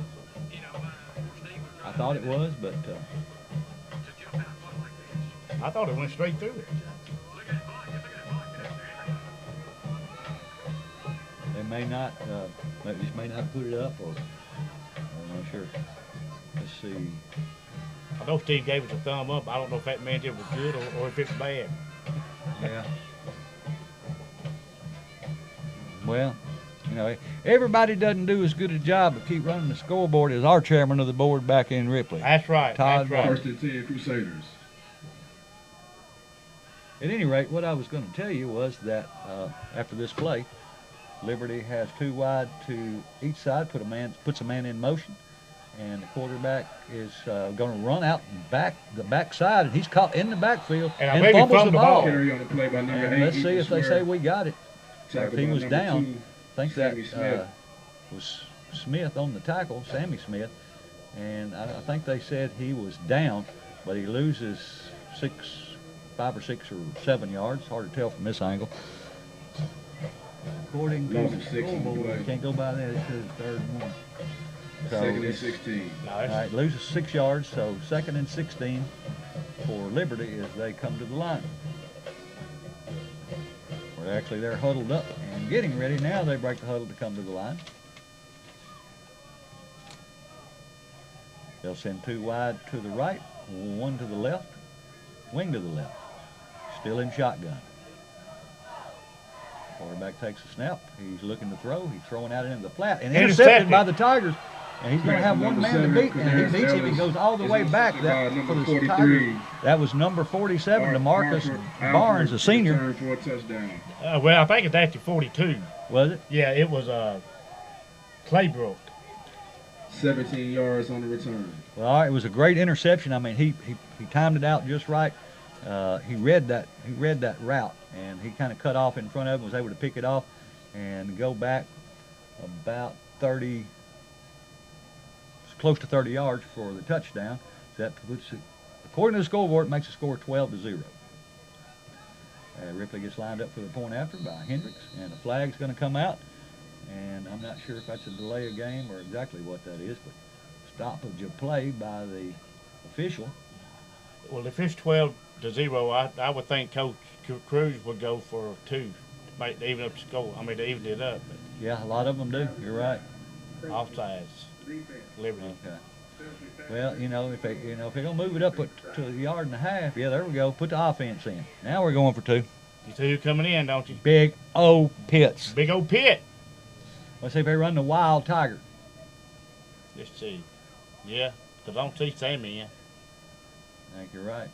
I thought it was, but I thought it went straight through it. they may not, they just may not put it up, or I'm not sure. Let's see. I know Steve gave us a thumb up. I don't know if that meant it was good or if it's bad. Yeah. Well, you know, everybody doesn't do as good a job of keep running the scoreboard as our chairman of the board back in Ripley. That's right. Todd That's right. First and 10, Crusaders. At any rate, what I was going to tell you was that after this play, Liberty has 2 wide to each side, puts a man in motion, and the quarterback is going to run out the backside, and he's caught in the backfield And I and believe he fumbles the fumbled the ball. ball. Carry on the play by number And 8. let's see Ethan if they say Swerve. we got it. Tackled If he by was number down, 2, I think Sammy that Smith. was Smith on the tackle, Sammy Smith, and I think they said he was down, but he loses 5 or 6 or 7 yards. Hard to tell from this angle. according to Loss the of 6 on the scoreboard, play. you can't go by that. It says 3rd and 1. So 2nd and it's- 16. No, all it's, right, loses 6 yards, so 2nd and 16 for Liberty as they come to the line. Well, actually, they're huddled up and getting ready. Now they break the huddle to come to the line. They'll send 2 wide to the right, 1 to the left, wing to the left. Still in shotgun. Quarterback takes a snap. He's looking to throw. He's throwing out into the flat and intercepted by the Tigers. And he's going to have one man to beat, and he beats him. He goes all the way back. That for the Tigers. That was number 47, DeMarcus Barnes, a senior. Return for a touchdown. well, I think it's actually 42. Was it? Yeah, it was Claybrook. 17 yards on the return. Well, all right, it was a great interception. I mean, he timed it out just right. He read that route, and he kind of cut off in front of him, was able to pick it off and go back about 30, close to 30 yards for the touchdown. So that puts it, according to the scoreboard, it makes the score 12-0. Ripley gets lined up for the point after by Hendricks, and the flag's going to come out. And I'm not sure if that's a delay of game or exactly what that is, but stoppage of play by the official. Well, if it's 12-0, I would think Coach Cruz would go for 2 to make to even up the score. I mean, to even it up. But Yeah, a lot of them do. You're right. offsides, Liberty. Okay. Well, if they're gonna move it up to a yard and a half, yeah, there we go. Put the offense in. Now we're going for 2. You see who coming in, don't you? Big O Pitts. Big old pit. Let's see if they run the Wild Tiger. Let's see. Yeah, because I don't see Sammy in. I think you're right.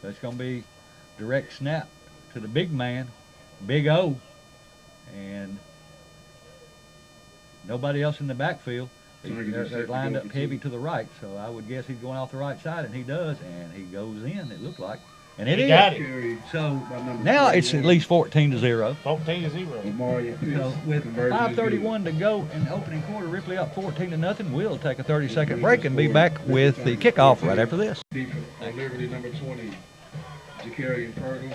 That's gonna be direct snap to the big man, Big O, and nobody else in the backfield. They're lined up heavy to the right, so I would guess he's going off the right side, and he does, and he goes in, it looked like. And it He is. got it. Carry So by number now it's 41. at least 14-0. 14-0. Mario Pitts. So with Conversion is 5:31 to go in the opening quarter, Ripley up 14-0. We'll take a 30-second break and be back with the kickoff right after this. Defense on Liberty, number 20, Jacarian Purtle.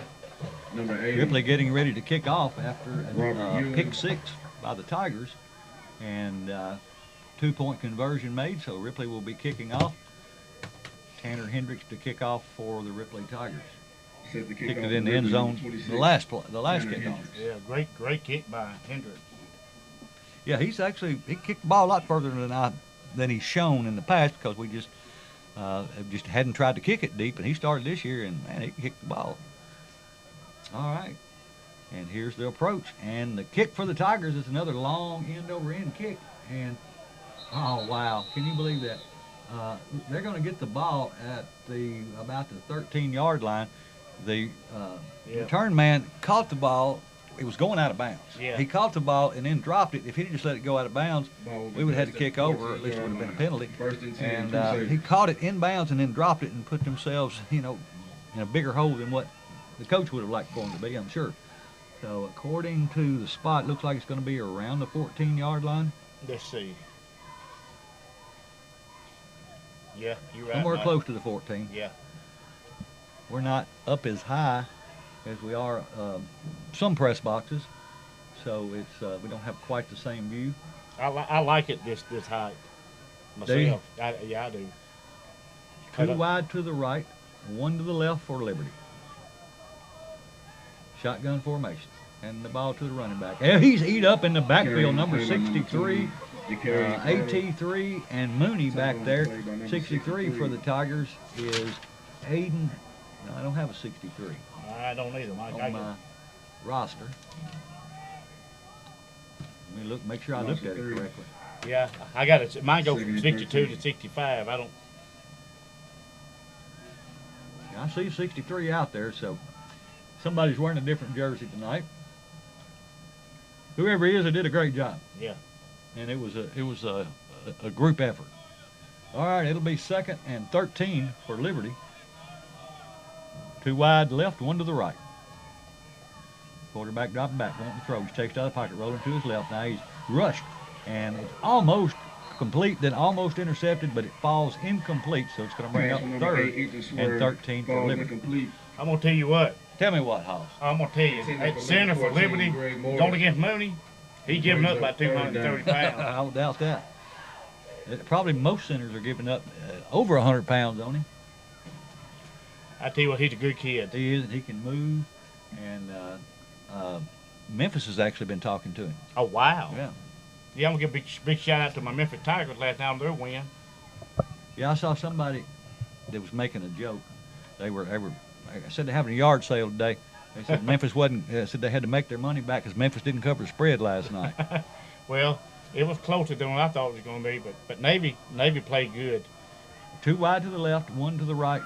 Number 80, Ripley getting ready to kick off after Robert a Ewing. pick 6 by the Tigers, and 2-point conversion made, so Ripley will be kicking off. Tanner Hendricks to kick off for the Ripley Tigers. set the Kicked kickoff it in the for end Liberty, zone, number 26. the last Tanner kickoff. Hendricks. Yeah, great kick by Hendricks. Yeah, he kicked the ball a lot further than he's shown in the past, because we just hadn't tried to kick it deep, and he started this year, and man, he kicked the ball. All right, and here's the approach, and the kick for the Tigers is another long end-over-end kick, and oh wow, can you believe that? They're going to get the ball at about the 13-yard line. The return man caught the ball. It was going out of bounds. Yeah. He caught the ball and then dropped it. If he'd just let it go out of bounds, Ball we would have had to placed kick at over, or at least it would have been a 14-yard penalty. line. First and 10, And two safeties. he caught it in bounds and then dropped it and put themselves, in a bigger hole than what the coach would have liked for them to be, I'm sure. So according to the spot, it looks like it's going to be around the 14-yard line. Let's see. Yeah, you're right. Somewhere Mike. close to the 14. Yeah. We're not up as high as we are some press boxes, so it's we don't have quite the same view. I like it this height Do you? myself. I do. 2 wide to the right, 1 to the left for Liberty. Shotgun formation, and the ball to the running back. Yeah, he's eat up in the backfield, number 63. AT3 and Mooney back there. 63 for the Tigers is Aiden. No, I don't have a 63 I don't either, Mike. on my roster. Let me look, make sure I looked at it correctly. Yeah, I got it. Mine go from 62, 62 to 65. I don't. I see 63 out there, so somebody's wearing a different jersey tonight. Whoever he is, they did a great job. Yeah. And it was a group effort. All right, it'll be 2nd and 13 for Liberty. 2 wide left, 1 to the right. Quarterback dropping back, wanting to throw. He's takes out of the pocket, rolling to his left. Now he's rushed, and it's almost complete, then almost intercepted, but it falls incomplete, so it's going to bring up 3rd and 13 for Liberty. Incomplete. I'm gonna tell you what. Tell me what, Hoss. I'm gonna tell you. At center for Liberty, going against Mooney, He giving up about 230 pounds. I don't doubt that. Probably most centers are giving up over 100 pounds on him. I tell you what, he's a good kid. He is, and he can move. And Memphis has actually been talking to him. Oh, wow. Yeah. Yeah, I'm going to give a big shout out to my Memphis Tigers last time their win. Yeah, I saw somebody that was making a joke. They were I said they're having a yard sale today. They said Memphis wasn't, said they had to make their money back because Memphis didn't cover the spread last night. Well, it was closer than what I thought it was going to be, but Navy played good. 2 wide to the left, 1 to the right.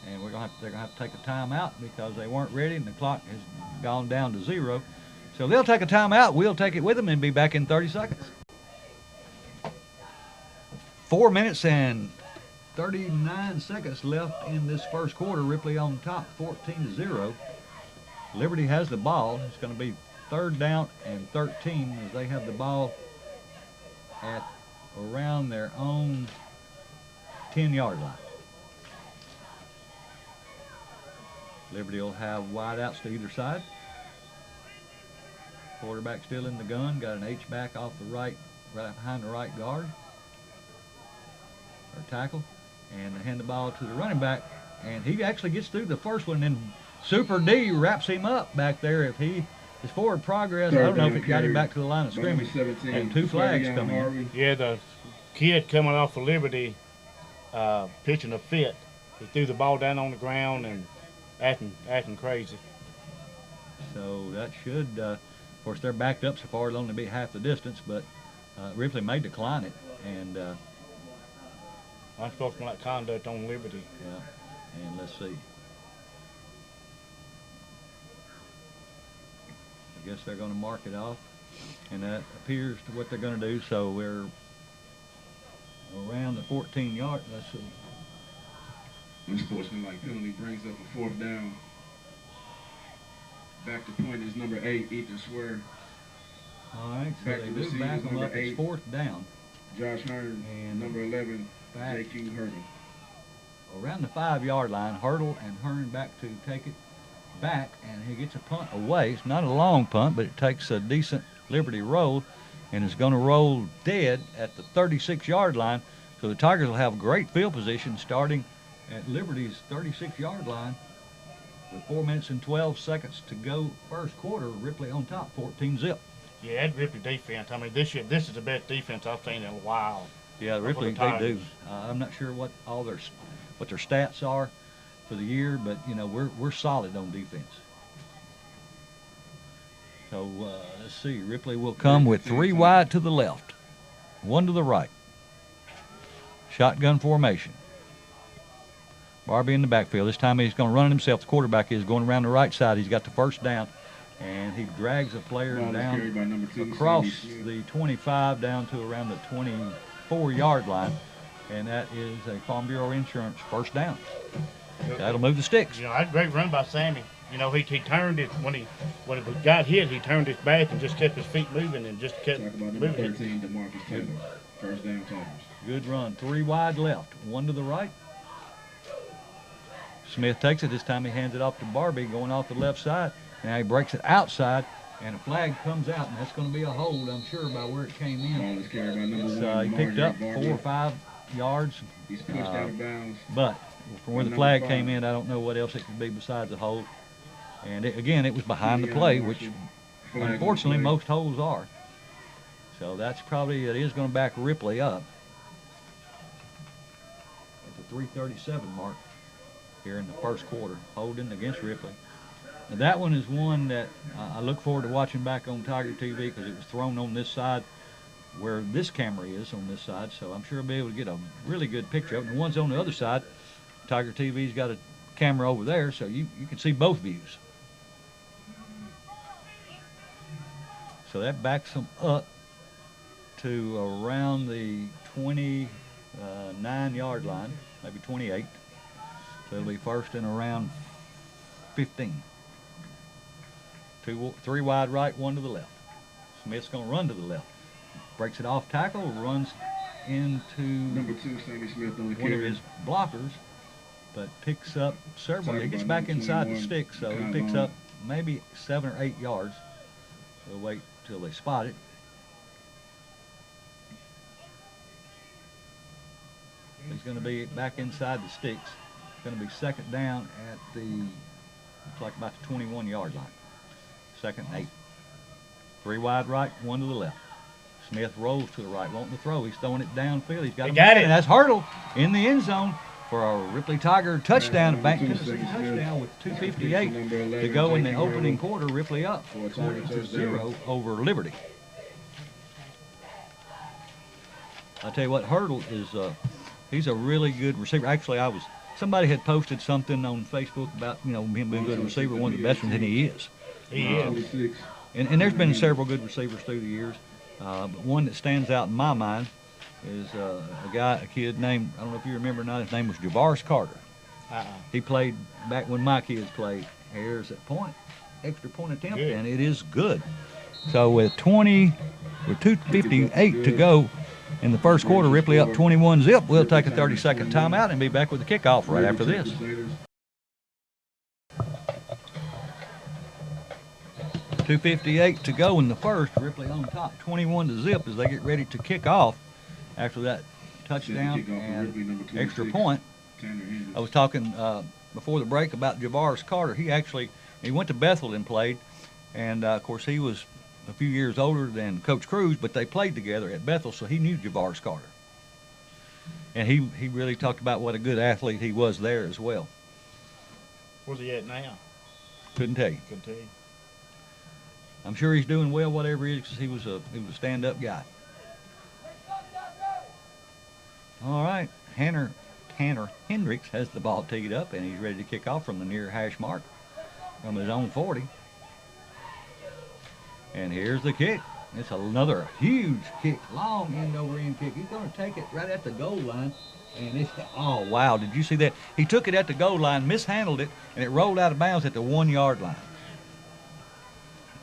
And they're gonna have to take a timeout because they weren't ready and the clock has gone down to 0. So they'll take a timeout. We'll take it with them and be back in 30 seconds. 4 minutes and 39 seconds left in this first quarter. Ripley on top, 14-0. Liberty has the ball. It's going to be 3rd down and 13 as they have the ball at around their own 10-yard line. Liberty will have wideouts to either side. Quarterback still in the gun. Got an H-back off the right behind the right guard or tackle. And they hand the ball to the running back. And he actually gets through the first one. And Super D wraps him up back there. If he is forward progress, I don't know if it got him back to the line of scrimmage. And 2 flags coming in. Yeah, the kid coming off of Liberty pitching a fit. He threw the ball down on the ground and acting crazy. So that should, of course, they're backed up so far it'll only be half the distance, but Ripley may decline it. And I'm supposed to like conduct on Liberty. yeah, and let's see. I guess they're going to mark it off, and that appears to what they're going to do. So we're around the 14-yard. Let's see. Unsportsmanlike penalty brings up a 4th down. Back to point is number 8, Ethan Swear. All right, so Back they to do receive back is them number up. It's 8. 4th down. Josh Hearn, And number 11, back J.Q. Hurdle. around the 5-yard line. Hurdle and Hearn back to take it back, and he gets a punt away. It's not a long punt, but it takes a decent Liberty roll, and is going to roll dead at the 36-yard line. So the Tigers will have great field position starting at Liberty's 36-yard line with 4 minutes and 12 seconds to go first quarter. Ripley on top, 14-0. Yeah, that Ripley defense. I mean, this is the best defense I've seen in a while. Yeah, Ripley, they do. I'm not sure what their stats are for the year, but you know we're solid on defense. So let's see. Ripley will come with 3 wide to the left, 1 to the right. Shotgun formation. Barbie in the backfield. This time he's going to run it himself. The quarterback is going around the right side. He's got the 1st down, and he drags a player down across the 25 down to around the 24-yard line, and that is a Farm Bureau Insurance 1st down. That'll move the sticks. You know, that's a great run by Sammy. You know, he turned it when he got hit. He turned his back and just kept his feet moving and just kept moving. Number 13, DeMarcus Taylor, 1st down Tigers. Good run. 3 wide left, 1 to the right. Smith takes it. This time he hands it off to Barbie, going off the left side. Now he breaks it outside, and a flag comes out, and that's going to be a hold, I'm sure, by where it came in. Ball is carried by number 1. He picked up 4 or 5 yards. He's pushed out of bounds. But from where the flag came in, I don't know what else it could be besides a hold. And again, it was behind the play, which unfortunately most holds are. So that's probably, it is going to back Ripley up at the 3:37 mark here in the first quarter, holding against Ripley. Now that one is one that I look forward to watching back on Tiger TV because it was thrown on this side where this camera is on this side, so I'm sure I'll be able to get a really good picture of it. And the ones on the other side, Tiger TV's got a camera over there, so you can see both views. So that backs them up to around the 29-yard line, maybe 28. So it'll be 1st and around 15. 3 wide right, 1 to the left. Smith's going to run to the left. Breaks it off tackle, runs into number 2, Sammy Smith on the one of carry. his blockers, but picks up several. He gets back inside the stick, so he picks up maybe 7 or 8 yards. We'll wait till they spot it. He's going to be back inside the sticks. It's going to be second down at the, looks like about the 21-yard line. Second and 8. 3 wide right, 1 to the left. Smith rolls to the right, wanting to throw. He's throwing it downfield. He's got He a got man, it. and that's Hurdle in the end zone for a Ripley Tiger touchdown, a Bank Tennessee touchdown with 2:58 to go in the opening quarter. Ripley up 40-0 over Liberty. I tell you what, Hurdle is he's a really good receiver. Actually, somebody had posted something on Facebook about him being a good receiver, one of the best ones, and he is. He is. And there's been several good receivers through the years, but one that stands out in my mind is a kid named, I don't know if you remember or not, his name was Javaris Carter. He played back when my kids played. Here's that extra point attempt, Good. and it is good. So with 2:58 to go in the first quarter, Ripley up 21-0. We'll take a 30-second timeout and be back with the kickoff right after this. .258 to go in the first. Ripley on top, 21-0 as they get ready to kick off after that touchdown and extra point. I was talking before the break about Javaris Carter. He went to Bethel and played, and of course he was a few years older than Coach Cruz, but they played together at Bethel, so he knew Javaris Carter. And he really talked about what a good athlete he was there as well. Where's he at now? Couldn't tell you. Couldn't tell you. I'm sure he's doing well, whatever he is, because he was a stand-up guy. All right, Tanner Hendricks has the ball teed up, and he's ready to kick off from the near hash mark from his own 40. And here's the kick. It's another huge kick, long end-over-end kick. He's going to take it right at the goal line. And it's, oh, wow, did you see that? He took it at the goal line, mishandled it, and it rolled out of bounds at the 1-yard line.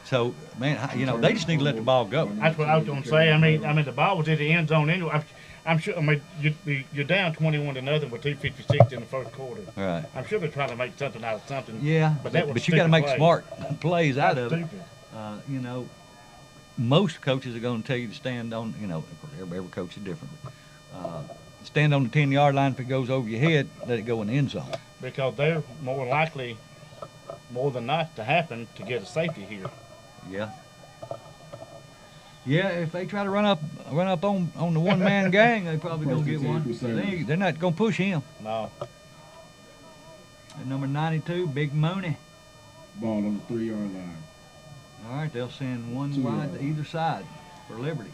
So, man, they just need to let the ball go. That's what I was going to say. I mean, the ball was in the end zone anyway. I'm sure. I mean, you're down 21-0 with 2:56 in the first quarter. Right. I'm sure they're trying to make something out of something. Yeah, but you got to make smart plays out That's of it. stupid. Most coaches are going to tell you to stand on. Every coach is different. Stand on the 10-yard line. If it goes over your head, let it go in the end zone. Because they're more likely, more than not, to happen to get a safety here. Yeah. Yeah, if they try to run up on the one-man gang, they probably gonna get one. They're not gonna push him. No. And number 92, Big Mooney. Ball on the 3-yard line. All right, they'll send one wide to either side for Liberty.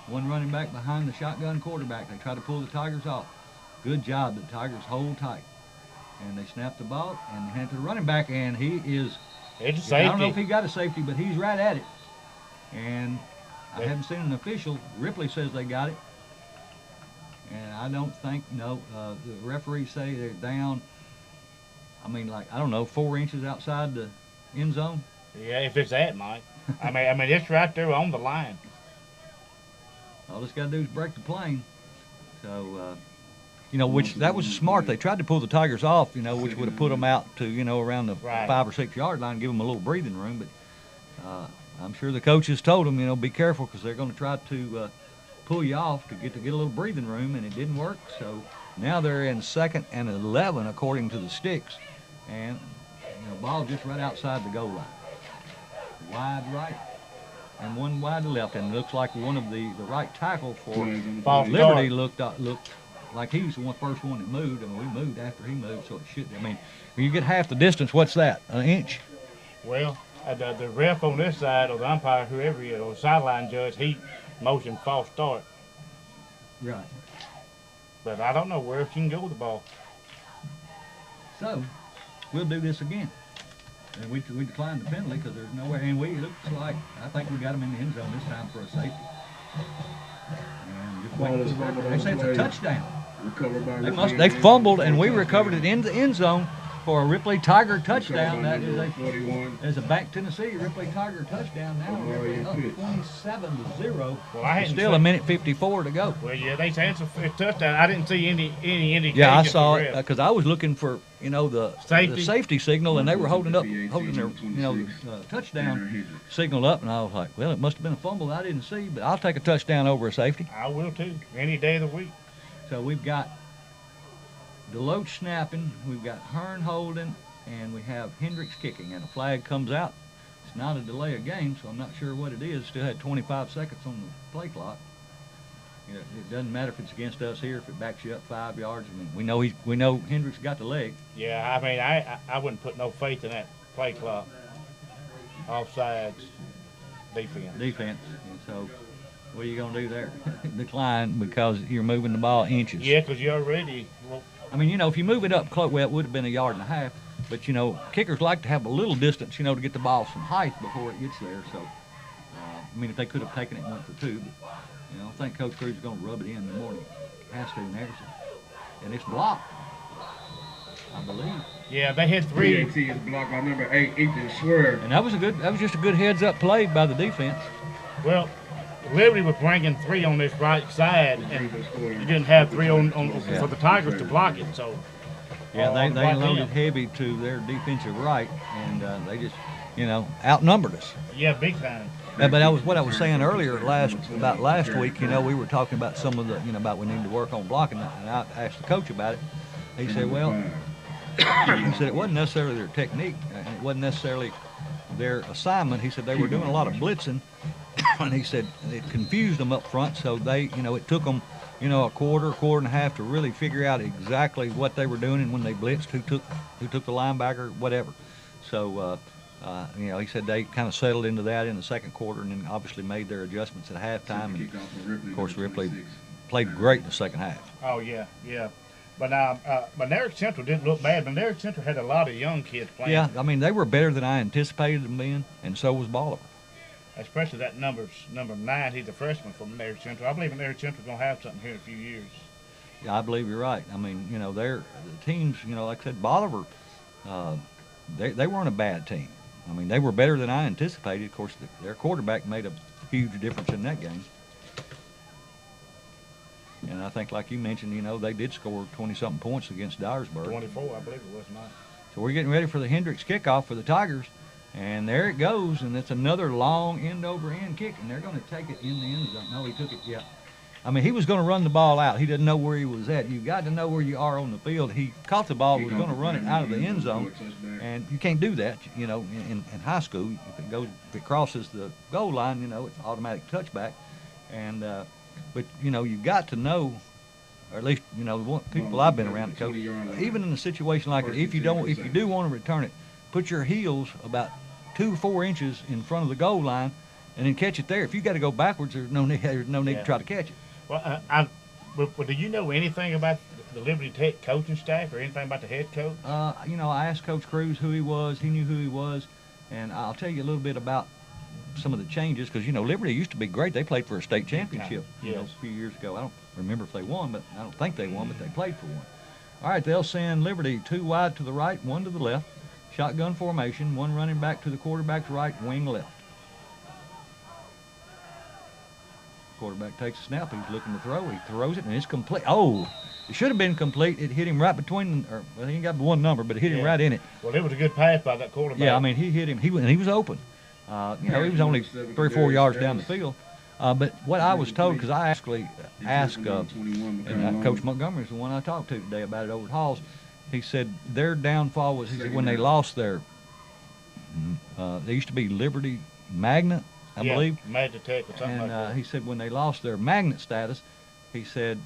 One running back behind the shotgun quarterback. They try to pull the Tigers off. Good job. The Tigers hold tight. And they snap the ball and they hand it to the running back, and he is. It's a safety. I don't know if he got a safety, but he's right at it. And I haven't seen an official. Ripley says they got it. And I don't think, the referees say they're down, I don't know, 4 inches outside the end zone. Yeah, if it's that, Mike. I mean, it's right there on the line. All it's got to do is break the plane. So, which that was smart. They tried to pull the Tigers off, which would have put them out to, around the 5 or 6 yard line, give them a little breathing room. But I'm sure the coaches told them, be careful because they're going to try to pull you off to get a little breathing room, and it didn't work. So now they're in 2nd and 11 according to the sticks, and ball just right outside the goal line. Wide right and one wide left, and it looks like one of the right tackle for Liberty looked like he was the first one that moved, and we moved after he moved, so it should. I mean, when you get half the distance, what's that? An inch? Well, the ref on this side, or the umpire, whoever he is, or the sideline judge, he motioned false start. Right. But I don't know where else you can go with the ball. So, we'll do this again. And we declined the penalty because there's nowhere. And it looks like, I think we got him in the end zone this time for a safety. And just waiting for they say it's a touchdown. They fumbled, and we recovered it in the end zone for a Ripley Tiger touchdown. That is Number 41. a back Tennessee Ripley Tiger touchdown. Now Ripley up 27-0. Well, I hadn't Still seen- a minute 54 to go. Well, yeah, they said it's a touchdown. I didn't see any indication. Yeah, I saw for it ref. because I was looking for the Safety? safety signal, and they were holding their 26. touchdown signal up, and I was like, well, it must have been a fumble that I didn't see, but I'll take a touchdown over a safety. I will too. Any day of the week. So we've got Deloach snapping, we've got Hearn holding, and we have Hendricks kicking, and a flag comes out. It's not a delay of game, so I'm not sure what it is. Still had 25 seconds on the play clock. It doesn't matter if it's against us here, if it backs you up 5 yards. I mean, we know Hendricks got the leg. Yeah, I mean, I wouldn't put no faith in that play clock. Offsides, defense. And so what are you going to do there? Decline because you're moving the ball inches. Yeah, because you already. Well, I mean, if you move it up close, well, it would have been 1.5 yards. But, kickers like to have a little distance, to get the ball some height before it gets there. So, I mean, if they could have taken it 1 for 2, but, I think Coach Cruz is going to rub it in the morning. Has to in there. And it's blocked, I believe. yeah, they had 3. PAT is blocked by number 8, Ethan Swerve. And that was just a good heads-up play by the defense. Well, Liberty was bringing 3 on this right side, and you didn't have 3 for the Tigers to block it. So Yeah, they block loaded them. heavy to their defensive right, and they just, outnumbered us. Yeah, big time. But that was what I was saying earlier last week. We were talking about some of the, about we need to work on blocking, and I asked the coach about it. He said, well, he said it wasn't necessarily their technique, and it wasn't necessarily their assignment. He said they were doing a lot of blitzing, and he said it confused them up front. So they, it took them, a quarter and a half to really figure out exactly what they were doing, and when they blitzed, who took the linebacker, whatever. So. He said they kind of settled into that in the second quarter, and then obviously made their adjustments at halftime. And of course, Ripley played great in the second half. Oh yeah. But now, Moneric Central didn't look bad. Moneric Central had a lot of young kids playing. Yeah, I mean they were better than I anticipated them being, and so was Bolivar. Especially that number 9. He's a freshman from Moneric Central. I believe Moneric Central's gonna have something here in a few years. Yeah, I believe you're right. I mean, the teams, like I said, Bolivar, they weren't a bad team. I mean, they were better than I anticipated. Of course, their quarterback made a huge difference in that game. And I think, like you mentioned, they did score 20-something points against Dyersburg. 24, I believe it was not. So we're getting ready for the Hendricks kickoff for the Tigers. And there it goes, and it's another long end-over-end kick, and they're going to take it in the end zone. No, he took it, yeah. I mean, he was going to run the ball out. He didn't know where he was at. You've got to know where you are on the field. He caught the ball, was going to run it out of the end zone, and you can't do that, in high school. If it crosses the goal line, it's automatic touchback. And but you've got to know, or at least the people I've been around, coach, even in a situation like it, if you do want to return it, put your heels about 2 or 4 inches in front of the goal line, and then catch it there. If you got to go backwards, there's no need to try to catch it. Well, but do you know anything about the Liberty Tech coaching staff or anything about the head coach? I asked Coach Cruz who he was. He knew who he was, and I'll tell you a little bit about some of the changes because Liberty used to be great. They played for a state championship a few years ago. I don't remember if they won, but I don't think they won, but they played for one. All right, they'll send Liberty 2 wide to the right, 1 to the left. Shotgun formation, 1 running back to the quarterback's right, wing left. Quarterback takes a snap. He's looking to throw. He throws it, and it's complete. Oh, it should have been complete. It hit him right between, he ain't got 1 number, but it hit him right in it. Well, it was a good pass by that quarterback. Yeah, I mean, he hit him. He was open. He was only 3 or 4 yards down the field. But what I was told, because I actually asked, and Coach Montgomery is the one I talked to today about it over at Halls. He said their downfall was when they lost their. They used to be Liberty Magnet, I believe. Magnet Tech or something like that. He said when they lost their magnet status, he said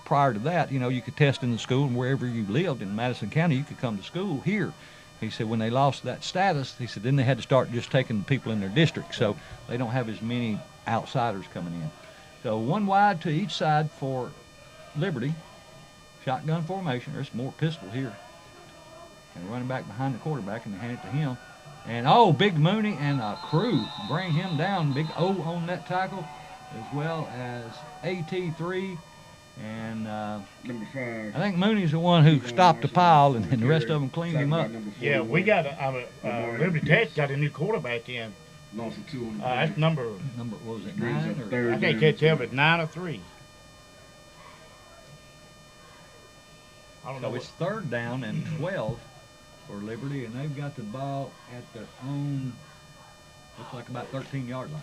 prior to that, you could test in the school and wherever you lived in Madison County, you could come to school here. He said when they lost that status, he said then they had to start just taking people in their district, so they don't have as many outsiders coming in. So 1 wide to each side for Liberty. Shotgun formation. There's more pistol here. And running back behind the quarterback, and they hand it to him. And, Big Mooney and a crew bring him down. Big O on that tackle, as well as AT3 And Number 5. I think Mooney's the one who stopped the pile, and the rest of them cleaned him up. Yeah, we got Liberty Tech got a new quarterback in. Lost of 2 on the That's number. What was it, Brings 9? up Or, third I can't down. tell if it's 9 or 3. I don't know. so it's 3rd down and 12 for Liberty, and they've got the ball at their own, looks like about 13-yard line.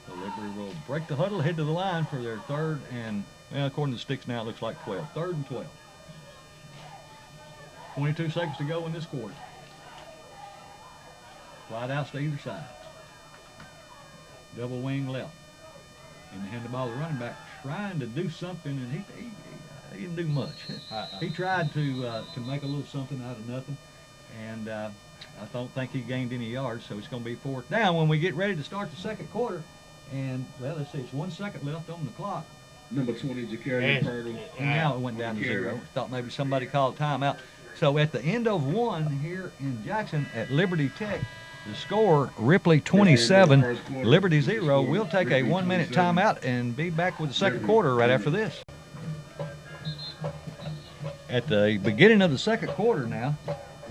So Liberty will break the huddle, head to the line for their 3rd and, well, according to the sticks now, it looks like 12. 3rd and 12. 22 seconds to go in this quarter. Wide outs to either side. Double wing left. And they hand the ball to the running back, trying to do something, and he didn't do much. He tried to make a little something out of nothing, and I don't think he gained any yards, so it's going to be 4th down when we get ready to start the 2nd quarter. And, well, let's see, it's 1 second left on the clock. Number 20, Jacarian Purdle. And now it went down to 0. Thought maybe somebody called timeout. So at the end of 1 here in Jackson at Liberty Tech, the score, Ripley 27, Liberty 0. We'll take a 1-minute timeout and be back with the 2nd quarter right after this. At the beginning of the 2nd quarter now,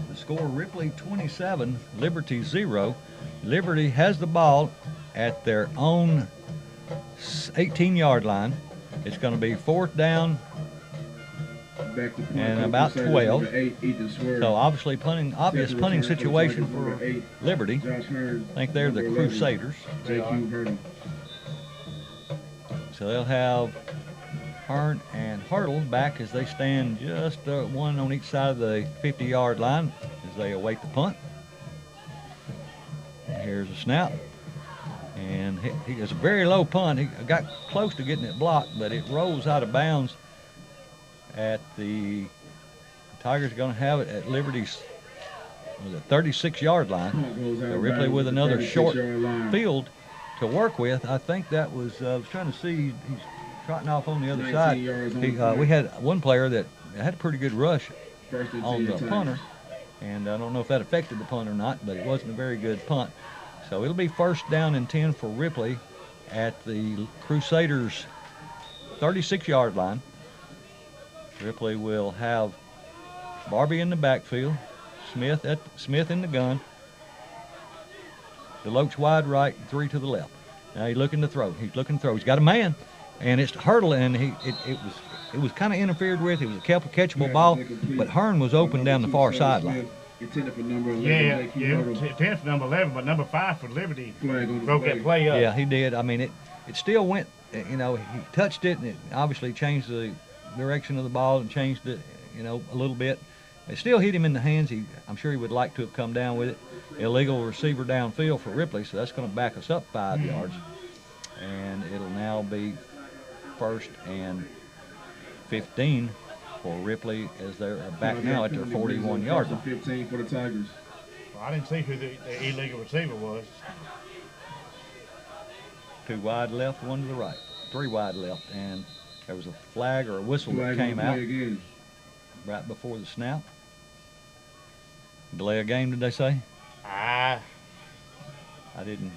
the score, Ripley 27, Liberty 0. Liberty has the ball at their own 18-yard line. It's going to be 4th down and about 12. So obviously obvious punting situation for Liberty. I think they're the Crusaders. So they'll have Hearn and Hurdle back as they stand just one on each side of the 50-yard line as they await the punt. And here's a snap. And he is a very low punt. He got close to getting it blocked, but it rolls out of bounds at the Tigers are going to have it at Liberty's 36-yard line. So Ripley with another short field to work with. I think that was, I was trying to see, he's trotting off on the other side. We had one player that had a pretty good rush on the punter, and I don't know if that affected the punt or not, but it wasn't a very good punt. So it'll be 1st down and 10 for Ripley at the Crusaders' 36-yard line. Ripley will have Barbie in the backfield, Smith in the gun, DeLoach wide right, 3 to the left. Now he's looking to throw. He's got a man, and it's Hurdle, and it was kind of interfered with. It was a catchable ball, but Hearn was open down the far sideline. Intended for number 11. Intended for number 11, but number 5 for Liberty broke that play up. Yeah, he did. I mean, it still went, he touched it, and it obviously changed the direction of the ball and changed it, a little bit. It still hit him in the hands. I'm sure he would like to have come down with it. Illegal receiver downfield for Ripley, so that's going to back us up 5 yards. And it'll now be 1st and 15 for Ripley as they're back now at their 41-yard line. 15 for the Tigers. Well, I didn't see who the illegal receiver was. 2 wide left, 1 to the right. 3 wide left, and there was a flag or a whistle that came out right before the snap. Delay a game, did they say? I didn't.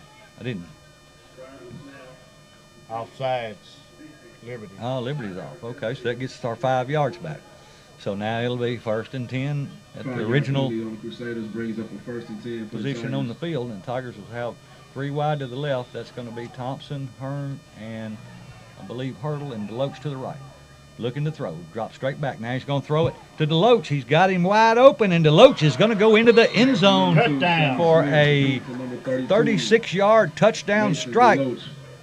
Offsides. Liberty. Oh, Liberty's off. Okay, so that gets us our 5 yards back. So now it'll be 1st and 10 at the original Crusaders brings up a 1st and 10 position on the field, and Tigers will have 3 wide to the left. That's going to be Thompson, Hearn, and I believe Hurdle, and DeLoach to the right. Looking to throw. Drop straight back. Now he's going to throw it to DeLoach. He's got him wide open, and DeLoach is going to go into the end zone for a 36-yard touchdown strike.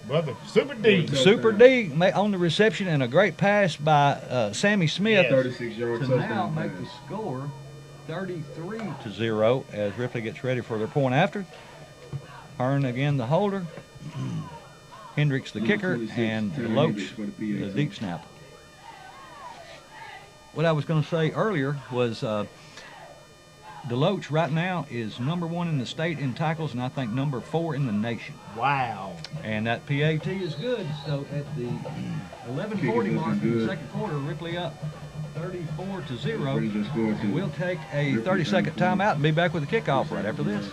Brother, Super D. Super D on the reception, and a great pass by Sammy Smith 36-yard to now make the score 33-0 as Ripley gets ready for their point after. Hearn again the holder, Hendricks the kicker, and DeLoach the deep snapper. What I was going to say earlier was DeLoach right now is number 1 in the state in tackles, and I think number 4 in the nation. Wow. And that PAT is good. So at the 11:40 mark in the 2nd quarter, Ripley up 34-0. We'll take a 30-second timeout and be back with the kickoff right after this.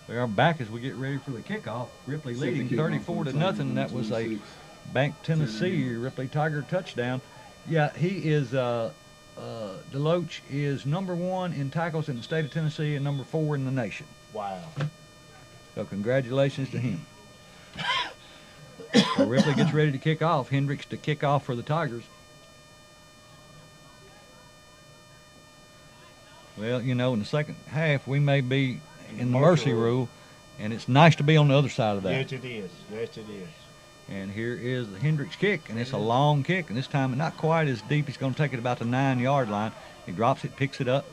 We are back as we get ready for the kickoff. Ripley leading 34 to nothing. That was a Bank Tennessee Ripley Tiger touchdown. Yeah, he is. Deloach is number 1 in tackles in the state of Tennessee and number 4 in the nation. Wow. So congratulations to him. So Ripley gets ready to kick off. Hendricks to kick off for the Tigers. Well, you know, in the second half, we may be in the mercy rule, and it's nice to be on the other side of that. Yes, it is. Yes, it is. And here is the Hendricks kick, and it's a long kick, and this time not quite as deep. He's going to take it about the 9-yard line. He drops it, picks it up,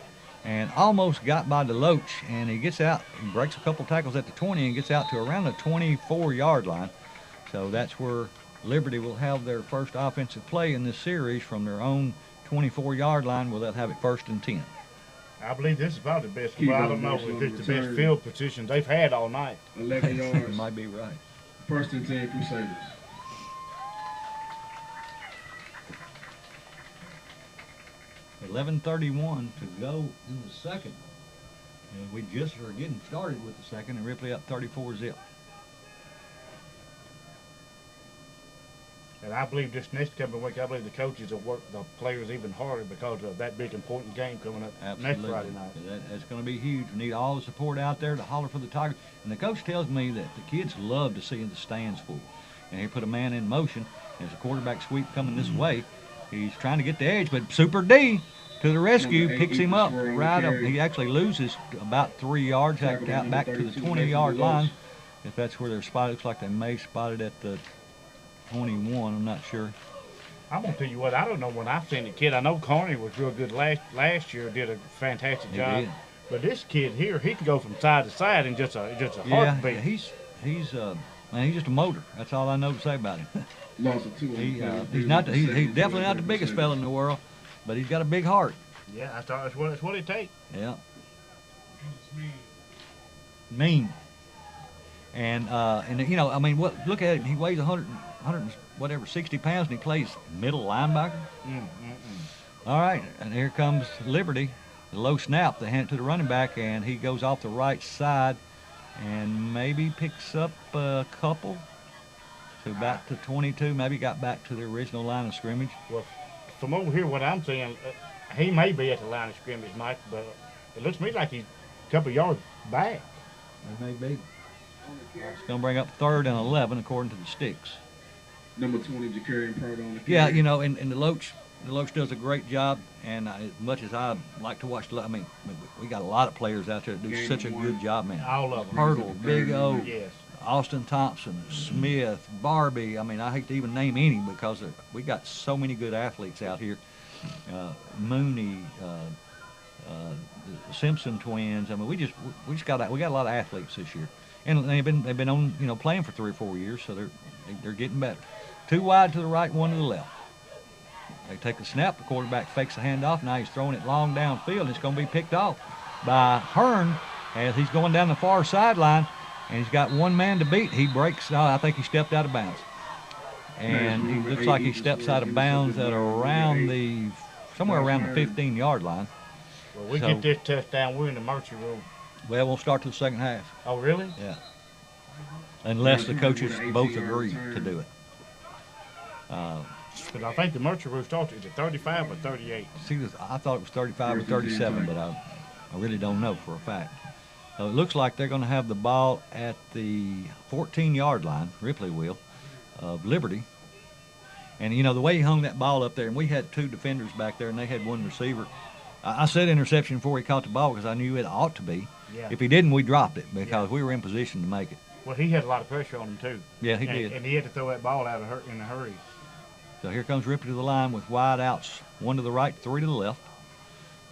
and almost got by Deloach, and he gets out and breaks a couple tackles at the 20 and gets out to around the 24-yard line. So that's where Liberty will have their first offensive play in this series from their own 24-yard line, where they'll have it 1st and 10. I believe this is probably the best. Well, I don't know if it's the best field position they've had all night. 11 You yards. might be right. 1st and 10 Crusaders. $11:31 to go in the second. And we just are getting started with the second, and Ripley up 34-zip. And I believe this next coming week, I believe the coaches will work the players even harder because of that big important game coming up next Friday night. That's going to be huge. We need all the support out there to holler for the Tigers. And the coach tells me that the kids love to see the stands full. And he put a man in motion. There's a quarterback sweep coming this way. He's trying to get the edge, but Super D to the rescue, picks him up right up. He actually loses about 3 yards out back to the 20-yard line. If that's where they're spotted, looks like they may spot it at the 21, I'm not sure. I'm gonna tell you what, I don't know when I've seen the kid. I know Carney was real good last year, did a fantastic job. Did. But this kid here, he can go from side to side in just a heartbeat. Yeah, he's just a motor. That's all I know to say about him. Loss of 2. He's definitely not the biggest fella in the world, but he's got a big heart. Yeah, that's what it takes. Yeah. Mean. And you know, I mean, look at him. He weighs 60 pounds, and he plays middle linebacker. All right, and here comes Liberty. The low snap, they hand it to the running back, and he goes off the right side and maybe picks up a couple to about to 22. Maybe got back to the original line of scrimmage. Well, from over here, what I'm seeing, he may be at the line of scrimmage, Mike, but it looks to me like he's a couple yards back. It may be. It's going to bring up 3rd and 11, according to the sticks. Number 20, Jacarian Purtle on the kick. Yeah, you know, and Deloach does a great job, and as much as I like to watch, I mean, we got a lot of players out there that do such a good job, man. All of them. Hurdle, Big O, Yes. Austin Thompson, Smith, Barbie. I mean, I hate to even name any because we got so many good athletes out here. Mooney, the Simpson twins. I mean, we got a lot of athletes this year, and they've been on, you know, playing for 3 or 4 years, so they're getting better. 2 wide to the right, 1 to the left. They take the snap. The quarterback fakes the handoff. Now he's throwing it long downfield, and it's going to be picked off by Hearn as he's going down the far sideline, and he's got 1 man to beat. He breaks. I think he stepped out of bounds, and he looks like he steps out of bounds at somewhere around the 15-yard line. Well, we get this touchdown, we're in the mercy room. Well, we'll start to the second half. Oh, really? Yeah. Unless the coaches both agree to do it. But I think the mercy room starts at 35 or 38. See, I thought it was 35 or 37, but I really don't know for a fact. So it looks like they're going to have the ball at the 14-yard line, Ripley will, of Liberty. And, you know, the way he hung that ball up there, and we had 2 defenders back there, and they had 1 receiver. I said interception before he caught the ball because I knew it ought to be. Yeah. If he didn't, we dropped it because we were in position to make it. Well, he had a lot of pressure on him, too. Yeah, he did. And he had to throw that ball out in a hurry. So here comes Ripley to the line with wide outs, 1 to the right, 3 to the left.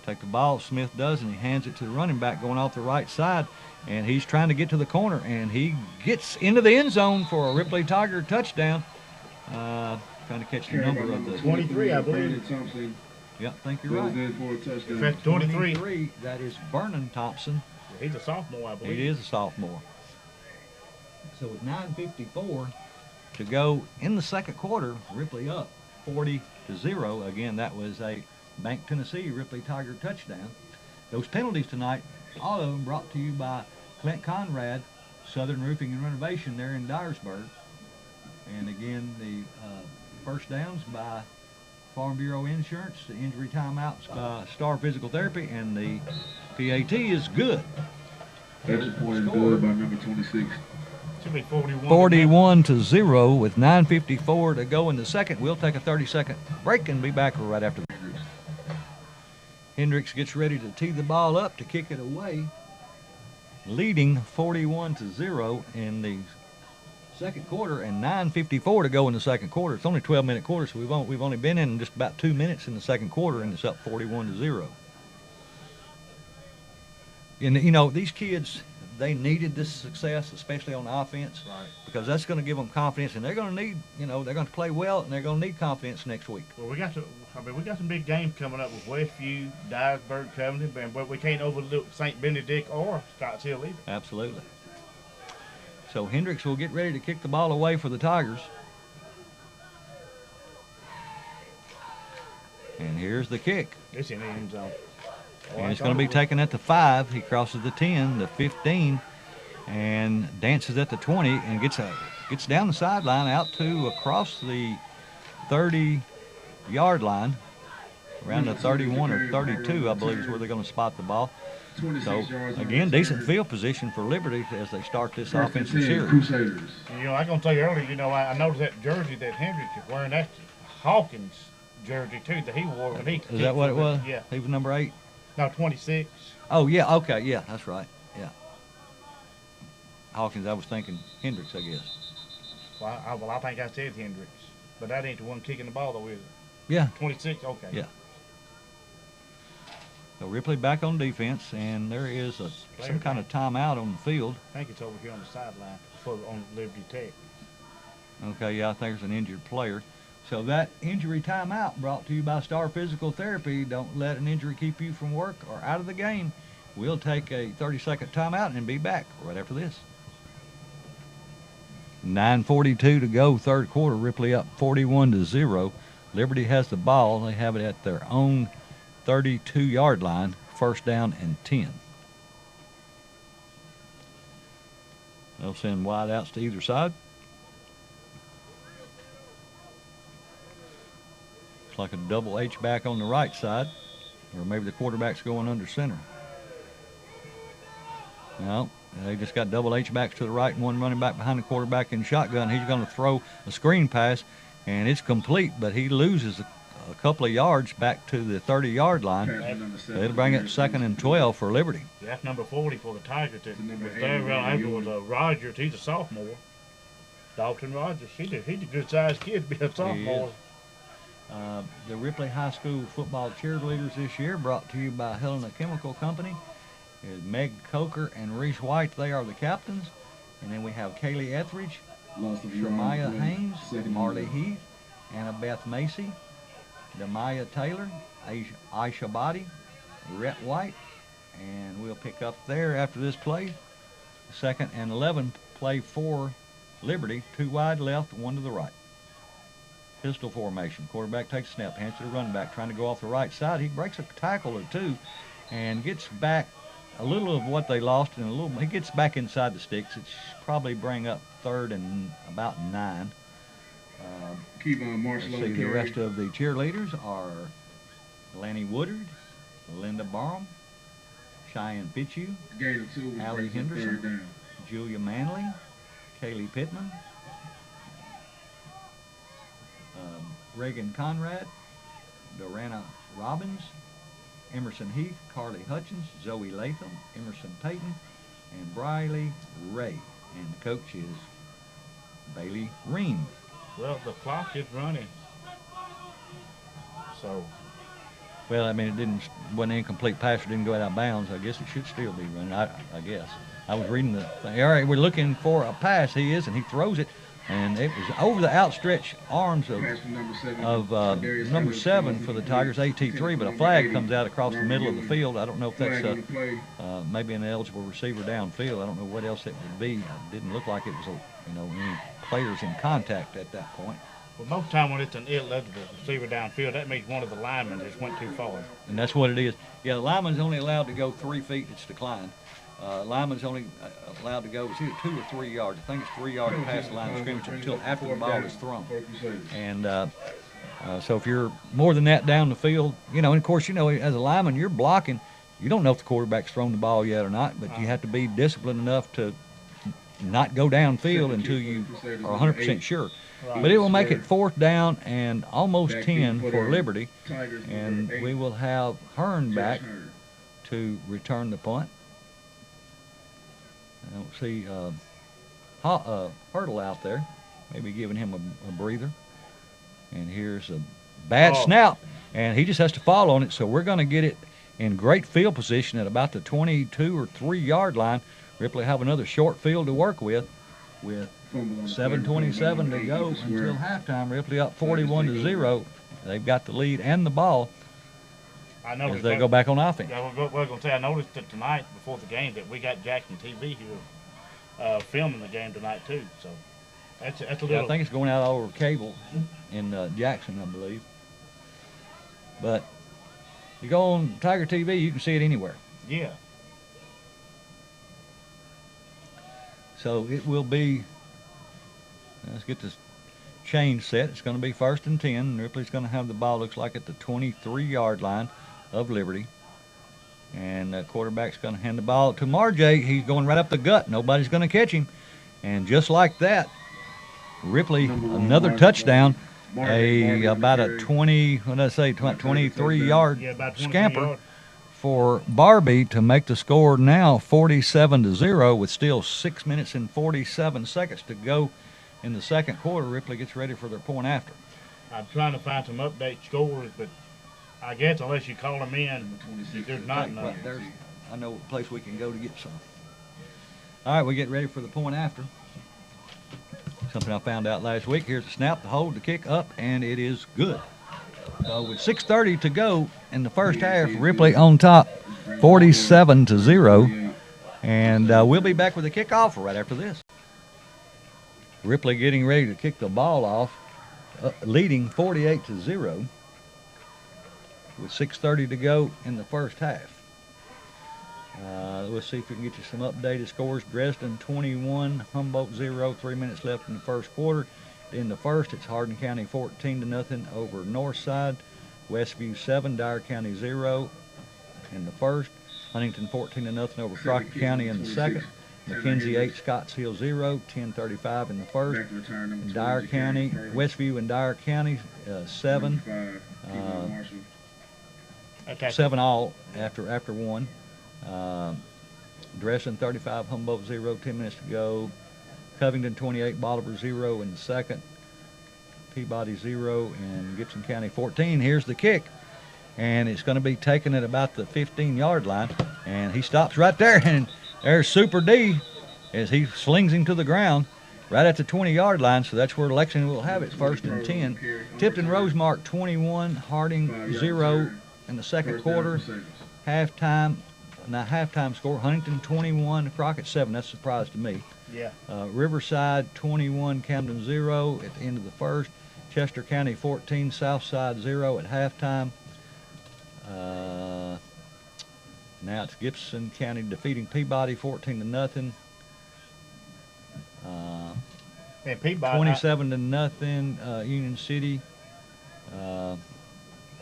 Take the ball, Smith does, and he hands it to the running back going off the right side, and he's trying to get to the corner, and he gets into the end zone for a Ripley Tiger touchdown. Trying to catch the number of the 23, I believe. Thompson. Yeah, I think you're right. In for a touchdown. That's 23. That is Vernon Thompson. He's a sophomore, I believe. He is a sophomore. So with 9:54 to go in the second quarter, Ripley up 40-0. Again, that was a Bank Tennessee Ripley Tiger touchdown. Those penalties tonight, all of them brought to you by Clint Conrad, Southern Roofing and Renovation there in Dyersburg. And again, the first downs by Farm Bureau Insurance, the injury timeouts by Star Physical Therapy, and the PAT is good. Extra point is good by number 26. Should be 41. 41-0 with 9:54 to go in the second. We'll take a 30-second break and be back right after that. Hendricks gets ready to tee the ball up to kick it away, leading 41-0 in the second quarter, and 9:54 to go in the second quarter. It's only a 12-minute quarter, so we've only been in just about 2 minutes in the second quarter, and it's up 41-0. And you know, these kids, they needed this success, especially on offense, Right. because that's going to give them confidence, and they're going to need, you know, they're going to play well, and they're going to need confidence next week. Well, we got some big games coming up with Westview, Dyersburg, Covington, but we can't overlook St. Benedict or Scotts Hill either. Absolutely. So Hendricks will get ready to kick the ball away for the Tigers. And here's the kick. It's in the end zone. And it's going to be taken at the 5. He crosses the 10, the 15, and dances at the 20, and gets down the sideline out to across the 30-yard line, around the 31 or 32, I believe, is where they're going to spot the ball. So again, decent field position for Liberty as they start this offensive series. Crusaders. You know, I was going to tell you earlier, you know, I noticed that jersey that Hendricks is wearing, that's Hawkins' jersey, too, that he wore when he Is that what it was? Yeah. He was number 8? No, 26. Oh, yeah, okay, yeah, that's right, yeah. Hawkins, I was thinking Hendricks, I guess. Well, I think I said Hendricks, but that ain't the one kicking the ball, though, is it? Yeah. 26, okay. Yeah. So Ripley back on defense, and there is some kind of timeout on the field. I think it's over here on the sideline on Liberty Tech. Okay, yeah, I think there's an injured player. So that injury timeout brought to you by Star Physical Therapy. Don't let an injury keep you from work or out of the game. We'll take a 30-second timeout and be back right after this. 9:42 to go, third quarter. Ripley up 41-0. Liberty has the ball. They have it at their own 32-yard line, first down and 10. They'll send wide outs to either side. Looks like a double H back on the right side, or maybe the quarterback's going under center. No, they just got double H backs to the right and one running back behind the quarterback in shotgun. He's going to throw a screen pass, and it's complete, but he loses a couple of yards back to the 30-yard line. It'll bring it 2nd and 12 for Liberty. That's number 40 for the Tigers. That number was there around April was Rogers. He's a sophomore. Dalton Rogers. He's a good-sized kid to be a sophomore. The Ripley High School football cheerleaders this year, brought to you by Helena Chemical Company, is Meg Coker and Reese White. They are the captains. And then we have Kaylee Etheridge, Shermaya Haynes, Marley Heath, Annabeth Macy, Demaya Taylor, Aisha Body, Rhett White, and we'll pick up there after this play. 2nd and 11 play for Liberty, 2 wide left, 1 to the right. Pistol formation. Quarterback takes a snap, hands to the running back, trying to go off the right side. He breaks a tackle or two and gets back a little of what they lost, and he gets back inside the sticks. It's probably bring up 3rd and about 9. Let's see, the rest of the cheerleaders are Lanny Woodard, Linda Barham, Cheyenne Pitchew, Allie Henderson, Julia Manley, Kaylee Pittman, Reagan Conrad, Dorana Robbins, Emerson Heath, Carly Hutchins, Zoe Latham, Emerson Payton, and Briley Ray. And the coach is Bailey Ream. Well, the clock is running. So. Well, I mean, wasn't an incomplete pass or didn't go out of bounds. I guess it should still be running, I guess. I was reading the thing. All right, we're looking for a pass. He is, and he throws it. And it was over the outstretched arms of number 7 for the Tigers, AT3, but a flag comes out across the middle of the field. I don't know if that's maybe an eligible receiver downfield. I don't know what else it would be. It didn't look like it was, any players in contact at that point. Well, most of the time when it's an eligible receiver downfield, that means one of the linemen just went too far. And that's what it is. Yeah, the lineman's only allowed to go 3 feet. It's declined. Lineman's only allowed to go, it's either 2 or 3 yards. I think it's 3 yards past the line of scrimmage until after the ball is thrown. And so if you're more than that down the field, and of course, as a lineman, you're blocking. You don't know if the quarterback's thrown the ball yet or not, but you have to be disciplined enough to not go downfield until you are 100% sure. Right. But it will make it 4th down and almost 10 for Liberty, and we will have Hearn back to return the punt. I don't see Hurdle out there, maybe giving him a breather. And here's a bad snap, and he just has to fall on it. So we're going to get it in great field position at about the 22 or 3 yard line. Ripley have another short field to work with 7:27 to go until halftime. Ripley up 41-0. They've got the lead and the ball as they go back on offense. Yeah, we're going to say, I noticed that tonight before the game that we got Jackson TV here filming the game tonight too. So that's a little. Yeah, I think it's going out over cable in Jackson, I believe. But you go on Tiger TV, you can see it anywhere. Yeah. So it will be, let's get this change set. It's going to be 1st and 10. Ripley's going to have the ball, looks like, at the 23 yard line of Liberty. And the quarterback's going to hand the ball to Marjay. He's going right up the gut. Nobody's going to catch him. And just like that, Ripley, another touchdown. About a 23 yard scamper for Barbie to make the score now 47-0 with still 6 minutes and 47 seconds to go in the second quarter. Ripley gets ready for their point after. I'm trying to find some update scores, but I guess unless you call them in, there's not none. I know a place we can go to get some. All right, we get ready for the point after. Something I found out last week. Here's the snap, the hold, the kick up, and it is good. So with 6:30 to go in the first half, Ripley on top, 47-0. And we'll be back with the kickoff right after this. Ripley getting ready to kick the ball off, leading 48-0 with 6:30 to go in the first half. Let's see if we can get you some updated scores. Dresden 21, Humboldt 0, 3 minutes left in the first quarter. In the first, it's Hardin County 14-0 over Northside. Westview 7, Dyer County 0 in the first. Huntington 14-0 over Crockett County in the second. McKenzie 8, Scotts Hill 0, 10:35 in the first. In Dyer County, Westview and Dyer County 7, 7 all after one. Dresden 35, Humboldt 0, 10 minutes to go. Covington 28, Bolivar 0 in the second. Peabody 0 and Gibson County 14. Here's the kick, and it's going to be taken at about the 15-yard line, and he stops right there, and there's Super D as he slings him to the ground right at the 20-yard line. So that's where Lexington will have it, 1st and 10. Tipton Rosemark 21, Harding 0 in the second quarter. Halftime score, Huntington 21, Crockett 7. That's a surprise to me. Yeah. Riverside 21, Camden 0 at the end of the first. Chester County 14, Southside 0 at halftime. Now it's Gibson County defeating Peabody 14-0. And Peabody 27-0 Union City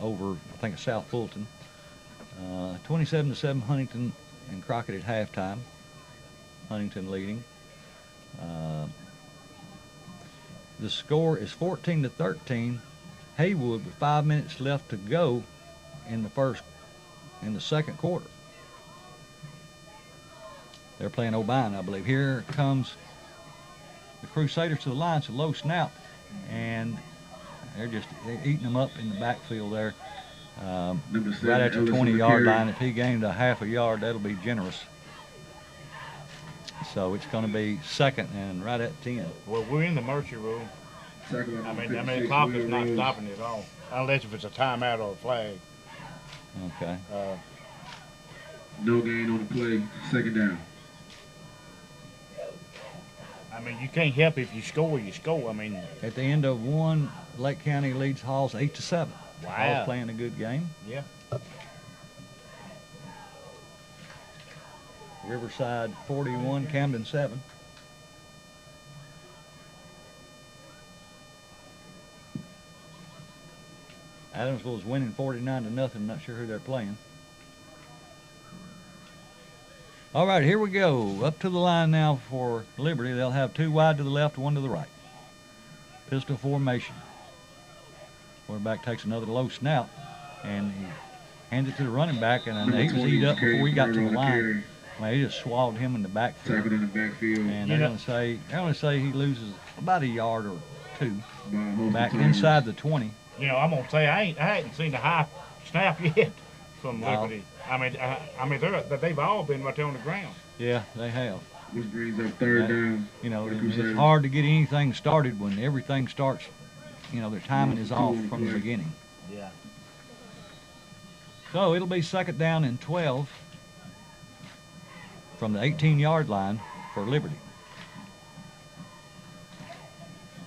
over, I think it's South Fulton. 27-7 Huntington and Crockett at halftime. Huntington leading. The score is 14-13. Haywood with 5 minutes left to go in the second quarter. They're playing O'Bine, I believe. Here comes the Crusaders to the line. It's a low snap, and they're eating them up in the backfield there. Right at the 20-yard line. If he gained a half a yard, that'll be generous. So it's going to be second and right at 10. Well, we're in the mercy room. I mean, the clock is not stopping it at all, unless if it's a timeout or a flag. Okay. No gain on the play, second down. I mean, you can't help if you score, you score. I mean, at the end of one, Lake County leads Halls 8-7. Wow. Halls playing a good game. Yeah. Riverside 41, Camden 7. Adamsville is winning 49-0. Not sure who they're playing. All right, here we go. Up to the line now for Liberty. They'll have 2 wide to the left, 1 to the right. Pistol formation. Quarterback takes another low snap, and he hands it to the running back, and he was eat up before he got to the line. Well, he just swallowed him in the backfield. Tackled in the backfield. And they're going to say he loses about a yard or 2 back inside the 20. You know, I'm gonna say I hadn't seen a high snap yet from Liberty. I mean, they've all been right there on the ground. Yeah, they have. Which brings up third down. You know, it's hard to get anything started when everything starts. You know, their timing is off from the beginning. Yeah. So it'll be 2nd down and 12 from the 18-yard line for Liberty.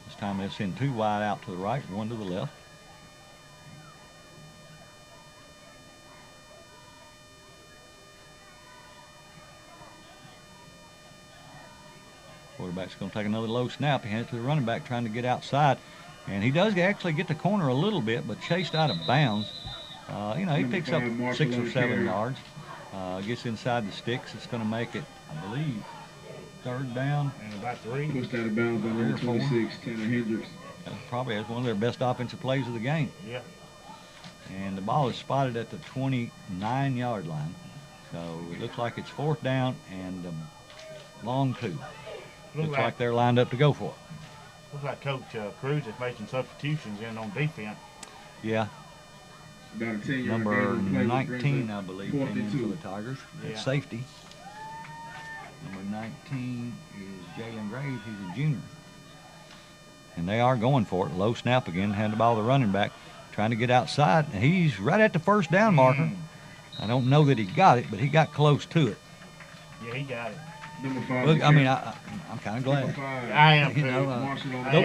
This time they'll send 2 wide out to the right, 1 to the left. Quarterback's going to take another low snap. He hands it to the running back trying to get outside. And he does actually get the corner a little bit, but chased out of bounds. You know, he picks up 6 or 7 yards. Gets inside the sticks. It's going to make it, I believe, 3rd down. And about 3. Pushed out of bounds by number 26, Tanner Hendricks. Probably has one of their best offensive plays of the game. Yeah. And the ball is spotted at the 29-yard line. So it looks like it's 4th down and long 2. Looks like they're lined up to go for it. Looks like Coach Cruz is making substitutions in on defense. Yeah. About a 10-yard Number gain 19, I believe, came in for the 42. Tigers Yeah. at safety. Number 19 is Jalen Graves. He's a junior. And they are going for it. Low snap again. Hand the ball to the running back. Trying to get outside. And he's right at the 1st down marker. I don't know that he got it, but he got close to it. Yeah, he got it. Number 5. Look, I mean, I'm kind of glad. I am too.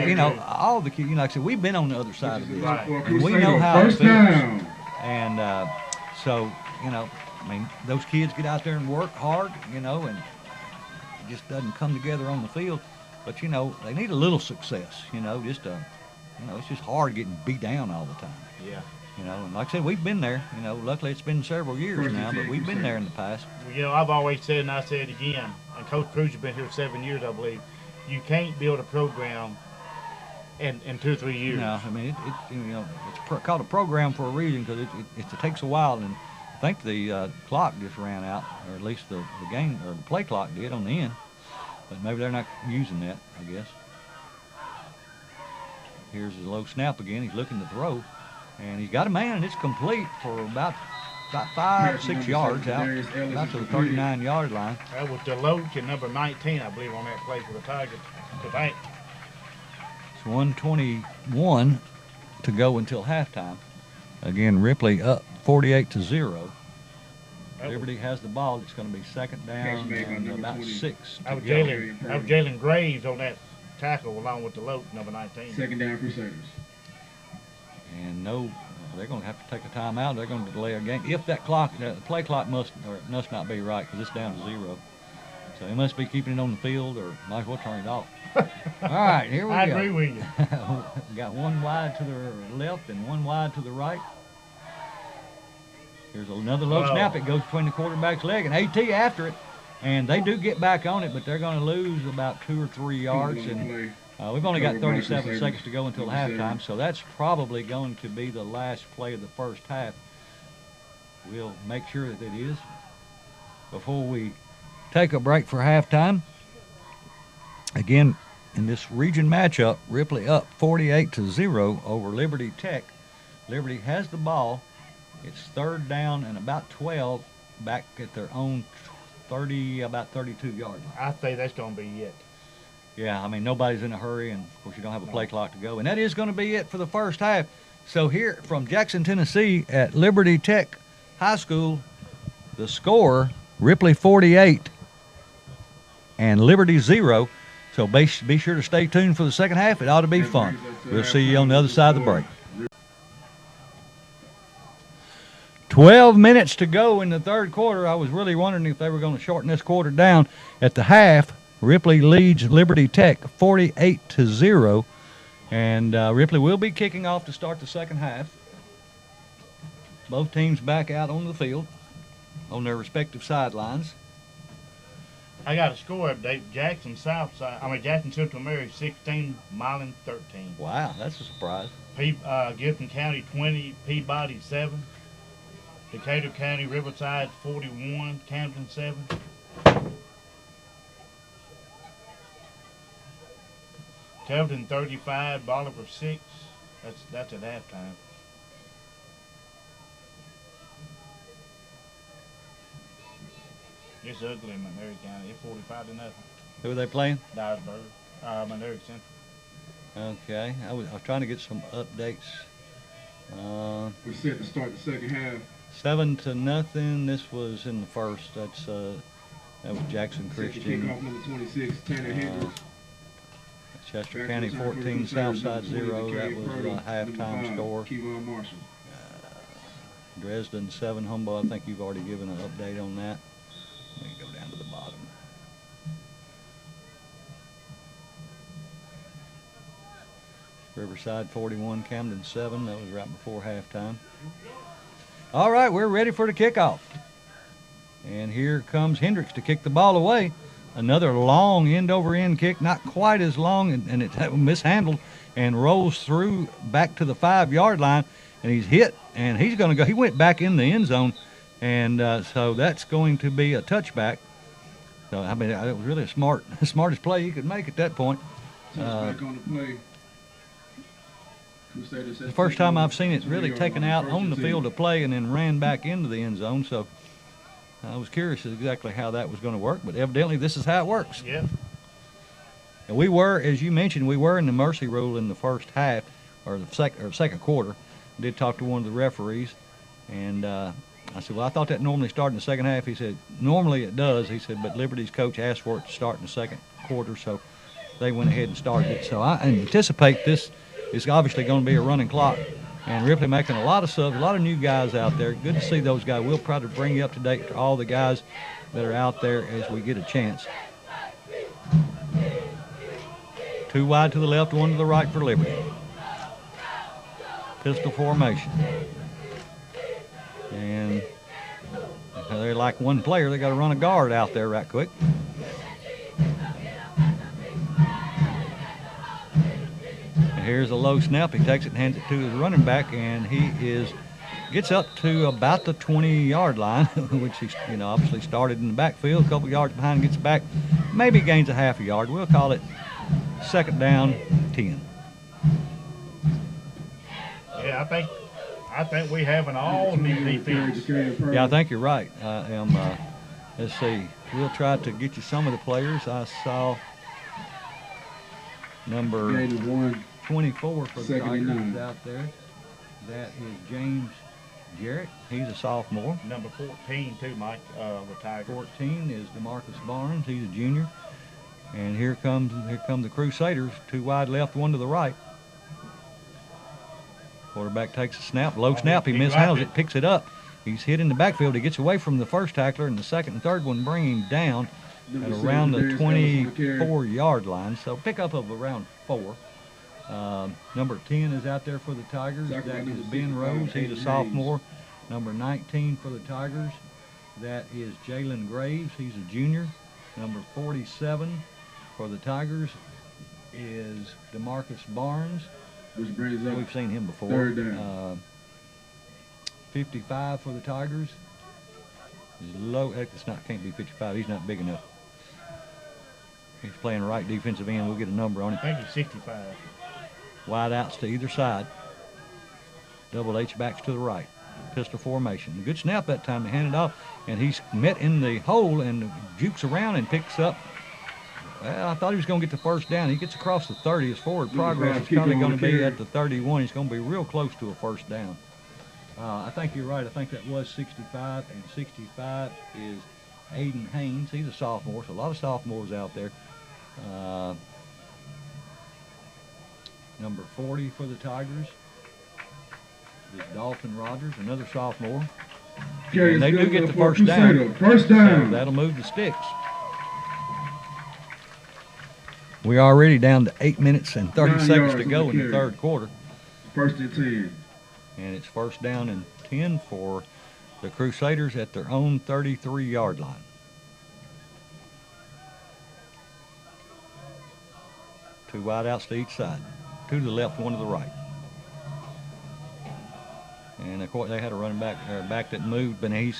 You know, all the kids, you know, like I said, we've been on the other side of this. Right. And we know how it First feels. down. And so, you know, I mean, those kids get out there and work hard, you know, and it just doesn't come together on the field. But, you know, they need a little success, you know, just, you know, it's just hard getting beat down all the time. Yeah. You know, and like I said, we've been there. You know, luckily it's been several years now, but we've been there in the past. Well, you know, I've always said, and I say it again, and Coach Cruz has been here 7 years, I believe. You can't build a program in 2 or 3 years. No, I mean, you know, it's called a program for a reason because it takes a while, and I think the clock just ran out, or at least the game or the play clock did on the end. But maybe they're not using that, I guess. Here's his low snap again. He's looking to throw. And he's got a man, and it's complete for about 5, 6 yards out, about to the 39-yard line. That was Deloach and number 19, I believe, on that play for the Tigers. It's 1:21 to go until halftime. Again, Ripley up 48-0. Liberty has the ball. It's going to be 2nd down and about 6 to That was go. Jalen Graves on that tackle along with Deloach, number 19. 2nd down Crusaders. And no, they're going to have to take a timeout. They're going to delay a game. If that clock, the play clock must not be right because it's down to 0. So they must be keeping it on the field or might as well turn it off. All right, here we go. I agree with you. We got 1 wide to the left and 1 wide to the right. Here's another low snap. It goes between the quarterback's leg and AT after it. And they do get back on it, but they're going to lose about 2 or 3 yards. And we've only got 37 seconds to go until halftime, so that's probably going to be the last play of the first half. We'll make sure that it is before we take a break for halftime. Again, in this region matchup, Ripley up 48-0 over Liberty Tech. Liberty has the ball. It's 3rd down and about 12 back at their own about 32-yard line. I say that's going to be it. Yeah, I mean, nobody's in a hurry, and, of course, you don't have a play clock to go. And that is going to be it for the first half. So here from Jackson, Tennessee at Liberty Tech High School, the score, Ripley 48 and Liberty 0. So be sure to stay tuned for the second half. It ought to be fun. We'll see you on the other side of the break. 12 minutes to go in the third quarter. I was really wondering if they were going to shorten this quarter down. At the half, Ripley leads Liberty Tech 48-0. And Ripley will be kicking off to start the second half. Both teams back out on the field on their respective sidelines. I got a score update. Jackson Central Mary 16, Milan 13. Wow, that's a surprise. Gibson County 20, Peabody 7. Decatur County Riverside 41, Camden 7. Kelton 35, Bolivar 6. That's at halftime. It's ugly in Monterey County. It's 45-0. Who are they playing? Dyersburg, Monterey Central. Okay, I was trying to get some updates. We're set to start the second half. 7-0. This was in the first. That was Jackson Second Christian. kickoff, number 26, Tanner Hendricks. Chester County 14, Southside 0. That was a halftime score. Kevon Marshall. Dresden 7, Humboldt. I think you've already given an update on that. Let me go down to the bottom. Riverside 41, Camden 7. That was right before halftime. All right, we're ready for the kickoff. And here comes Hendricks to kick the ball away. Another long end-over-end kick, not quite as long, and it's mishandled and rolls through back to the 5-yard line, and he's hit, and he's going to go. He went back in the end zone, and so that's going to be a touchback. So, I mean, it was really the smartest play he could make at that point. Touchback on the play. The first time I've seen it really taken out on the field of play and then ran back into the end zone, so I was curious exactly how that was going to work, but evidently this is how it works. Yeah. And we were, as you mentioned, we were in the mercy rule in the first half, or the second quarter. I did talk to one of the referees, and I said, well, I thought that normally started in the second half. He said, normally it does. He said, but Liberty's coach asked for it to start in the second quarter, so they went ahead and started it. So I anticipate this is obviously going to be a running clock. And Ripley making a lot of subs, a lot of new guys out there. Good to see those guys. We'll try to bring you up to date to all the guys that are out there as we get a chance. 2 wide to the left, 1 to the right for Liberty. Pistol formation. And they're like one player. They got to run a guard out there right quick. Here's a low snap. He takes it and hands it to his running back, and he gets up to about the 20-yard line, which he obviously started in the backfield, a couple yards behind, gets back, maybe gains a half a yard. We'll call it second down, 10. Yeah, I think we have an all-new defense. Yeah, I think you're right. Let's see. We'll try to get you some of the players. I saw number 24 for the Tigers out there. That is James Jarrett. He's a sophomore. Number 14 too, Mike, the Tigers. 14 is DeMarcus Barnes. He's a junior. And here come the Crusaders. 2 wide left, 1 to the right. Quarterback takes a snap. Low snap. He mishandles it, picks it up. He's hit in the backfield. He gets away from the first tackler, and the second and third one bring him down at around the 24-yard line. So pickup of around 4. Number 10 is out there for the Tigers. That is Ben Rose. He's a sophomore. Number 19 for the Tigers. That is Jalen Graves. He's a junior. Number 47 for the Tigers is DeMarcus Barnes. Which brings up We've seen him before. third down. 55 for the Tigers. He's low. Can't be 55. He's not big enough. He's playing right defensive end. We'll get a number on him. I think he's 65. Wide outs to either side. Double H backs to the right. Pistol formation. A good snap that time to hand it off. And he's met in the hole and jukes around and picks up. Well, I thought he was going to get the first down. He gets across the 30. His forward progress is probably going to be at the 31. He's going to be real close to a first down. I think you're right. I think that was 65, and 65 is Aiden Haynes. He's a sophomore, so a lot of sophomores out there. Number 40 for the Tigers is Dalton Rogers, another sophomore. Carry And they is do get good the for first down. Crusader. First So down. that'll move the sticks. We're already down to 8 minutes and 30 9 seconds to yards go on in the the carry. third quarter. First and 10. And it's first down and 10 for the Crusaders at their own 33-yard line. Two wideouts to each side. Two to the left, one to the right. And of course they had a running back, back that moved, but the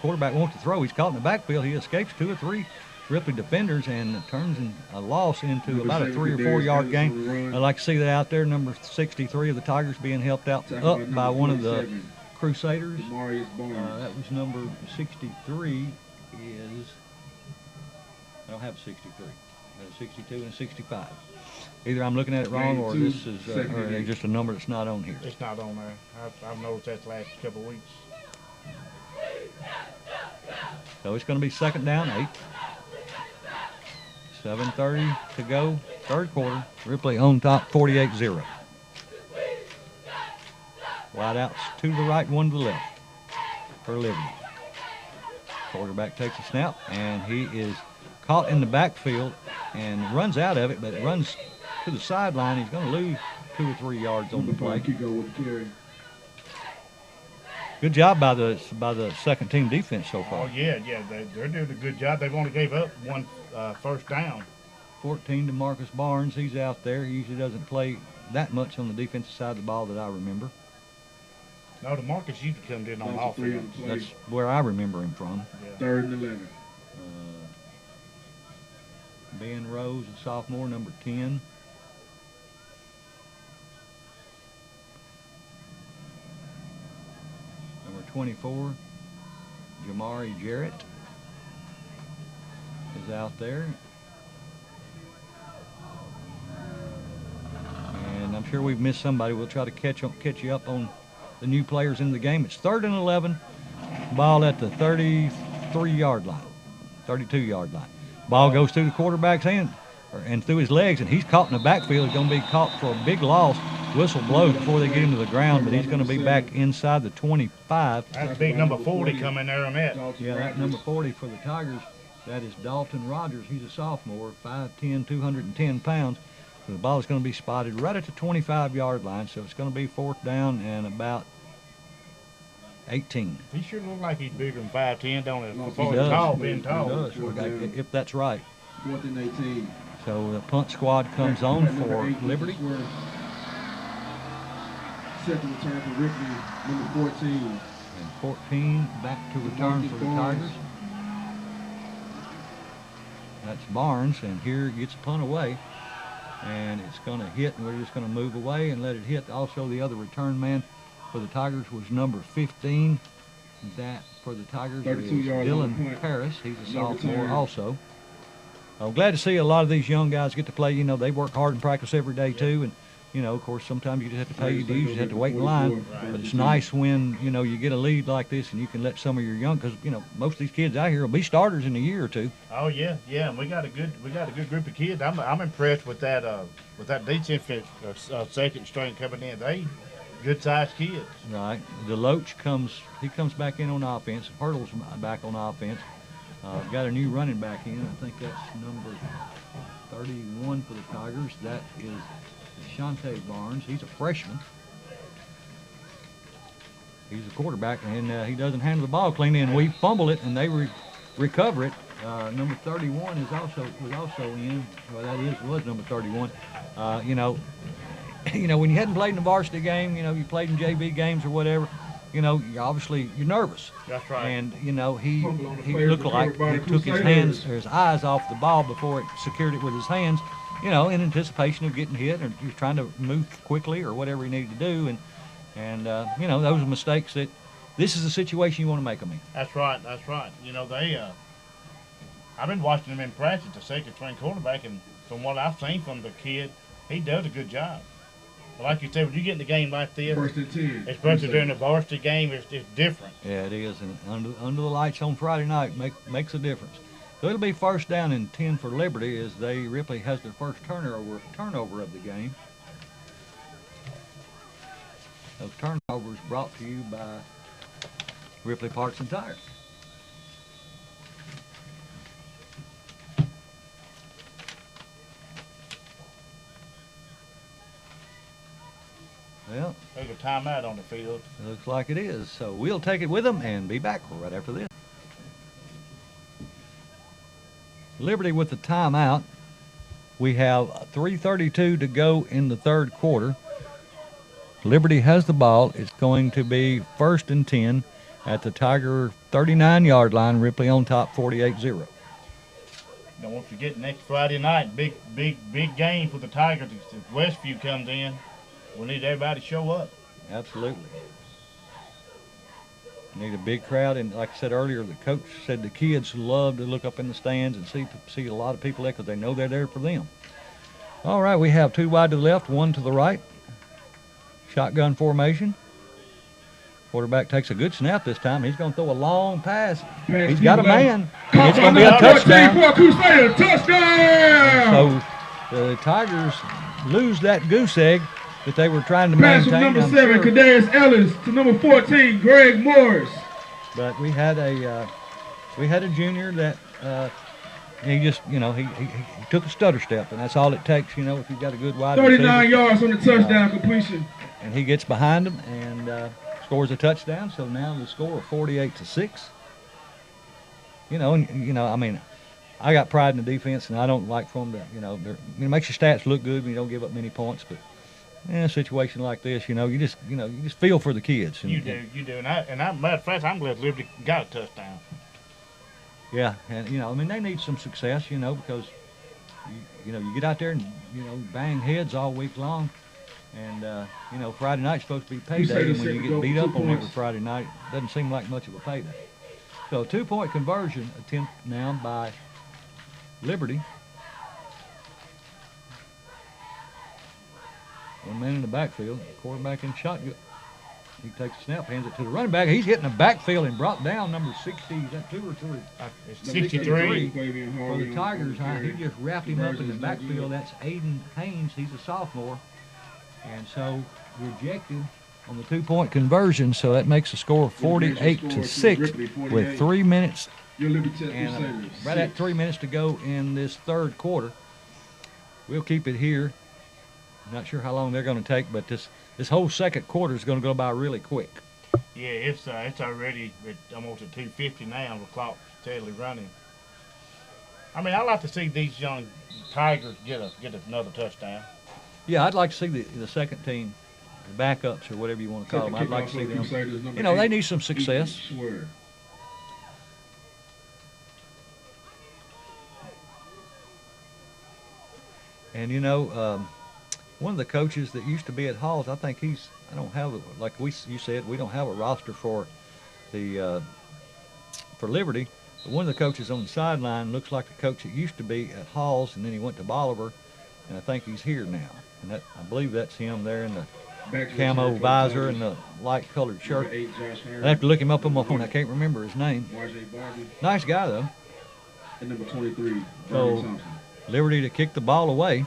quarterback wants to throw. He's caught in the backfield. He escapes 2 or 3 Ripley defenders and turns a loss into about a 3 or 4 yard gain. I'd like to see that out there. Number 63 of the Tigers being helped out up by one of the Crusaders. That was number 63 is, I don't have a 63. A 62 and a 65. Either I'm looking at it wrong or this is or just a number that's not on here. It's not on there. I've noticed that the last couple of weeks. So it's going to be second down, 8. 7:30 to go, third quarter. Ripley on top, 48-0. Wideouts 2 to the right, 1 to the left for Liberty. Quarterback takes a snap, and he is caught in the backfield and runs out of it, but runs to the sideline. He's going to lose 2 or 3 yards on the play. Good job by the second team defense so far. Oh yeah, they're doing a good job. They've only gave up one first down. 14 to Marcus Barnes. He's out there. He usually doesn't play that much on the defensive side of the ball that I remember. No, DeMarcus usually comes in on offense. That's where I remember him from. Yeah. 3rd and 11. Ben Rose, a sophomore, number 10. Number 24, Jamari Jarrett is out there. And I'm sure we've missed somebody. We'll try to catch you up on the new players in the game. It's 3rd and 11. Ball at the 33-yard line, 32-yard line. Ball goes through the quarterback's hand and through his legs, and he's caught in the backfield. He's going to be caught for a big loss. Whistle blows before they get him to the ground, but he's going to be back inside the 25. That's big number 40 coming there on that. Yeah, that number 40 for the Tigers, that is Dalton Rogers. He's a sophomore, 5'10", 210 pounds. So the ball is going to be spotted right at the 25-yard line, so it's going to be 4th down and about 18. He sure looks like he's bigger than 5'10", don't he? He For does. tall, being tall. He does, if that's right. 4th and 18. So the punt squad comes on for Liberty. Set to return for Ripley, number 14. And 14 back to return for the Tigers. That's Barnes, and here gets a punt away. And it's going to hit, and we're just going to move away and let it hit. Also, the other return man for the Tigers was number 15. That for the Tigers is Dylan Paris. He's a sophomore also. I'm glad to see a lot of these young guys get to play. You know, they work hard and practice every day too. And, you know, of course, sometimes you just have to pay your dues. You just have to wait in line. But it's nice when, you know, you get a lead like this and you can let some of your young, because, you know, most of these kids out here will be starters in a year or two. Oh yeah, and we got a good group of kids. I'm impressed with that defense second string coming in. They good sized kids. Right. Deloach comes back in on offense. Hurdle's back on offense. Got a new running back in. I think that's number 31 for the Tigers. That is Shante Barnes. He's a freshman. He's a quarterback, and he doesn't handle the ball cleanly, and we fumble it, and they recover it. Number 31 was also in. Well, was number 31. You know, when you hadn't played in a varsity game, you know, you played in JV games or whatever, you know, you're nervous. That's right. And, you know, he looked like he took his eyes off the ball before it secured it with his hands, you know, in anticipation of getting hit, or he was trying to move quickly or whatever he needed to do. And you know, those are mistakes that this is the situation you want to make them in. That's right. You know, I've been watching him in practice, the second string quarterback, and from what I've seen from the kid, he does a good job. But like you said, when you get in a game like this, 1st and 10. especially during a varsity game, it's different. Yeah, it is. And under the lights on Friday night makes a difference. So it'll be 1st down and 10 for Liberty as Ripley has their first turnover of the game. Those turnovers brought to you by Ripley Parts and Tires. Well, There's a timeout on the field. it looks like it is. So we'll take it with them and be back right after this. Liberty with the timeout. We have 3:32 to go in the third quarter. Liberty has the ball. It's going to be 1st and 10 at the Tiger 39-yard line. Ripley on top 48-0. Don't forget next Friday night, big game for the Tigers. If Westview comes in, we need everybody to show up. Absolutely. Need a big crowd, and like I said earlier, the coach said the kids love to look up in the stands and see a lot of people there because they know they're there for them. All right, we have 2 wide to the left, 1 to the right. Shotgun formation. Quarterback takes a good snap this time. He's going to throw a long pass. He's got a man. And it's going to be a touchdown. So the Tigers lose that goose egg that they were trying to Pass maintain. from number 7, Kadarius Ellis, to number 14, Greg Morris. But we had a junior that he just, he took a stutter step, and that's all it takes, if you've got a good wide 39 receiver. yards on the touchdown completion. And he gets behind him and scores a touchdown. So now the score of 48-6. I got pride in the defense, and I don't like for them to, it makes your stats look good when you don't give up many points, but in a situation like this, you just feel for the kids. And, You do. And matter of fact, I'm glad Liberty got a touchdown. Yeah, and they need some success, because you get out there and bang heads all week long, and Friday night's supposed to be payday, and when you get beat up on every Friday night, it doesn't seem like much of a payday. So a 2-point conversion attempt now by Liberty. 1 man in the backfield, quarterback in shotgun. He takes a snap, hands it to the running back. He's hitting the backfield and brought down number 60. Is that 2 or 3? It's 63. For the Tigers, he just wrapped him up in the backfield. That's Aiden Haynes. He's a sophomore. And so rejected on the 2-point conversion. So that makes a score of 48-6 with 3 minutes and right at 3 minutes to go in this third quarter. We'll keep it here. Not sure how long they're going to take, but this whole second quarter is going to go by really quick. Yeah, it's already at almost at 2:50 now. The clock's steadily running. I mean, I like to see these young Tigers get another touchdown. Yeah, I'd like to see the second team, the backups or whatever you want to call them. I'd like to see them. They need some success. And one of the coaches that used to be at Halls, I think you said, we don't have a roster for Liberty. But one of the coaches on the sideline looks like the coach that used to be at Halls, and then he went to Bolivar, and I think he's here now. And I believe that's him there in the camo visor and the light-colored shirt. I have to look him up on my phone. I can't remember his name. Nice guy, though. And number 23, so Liberty to kick the ball away.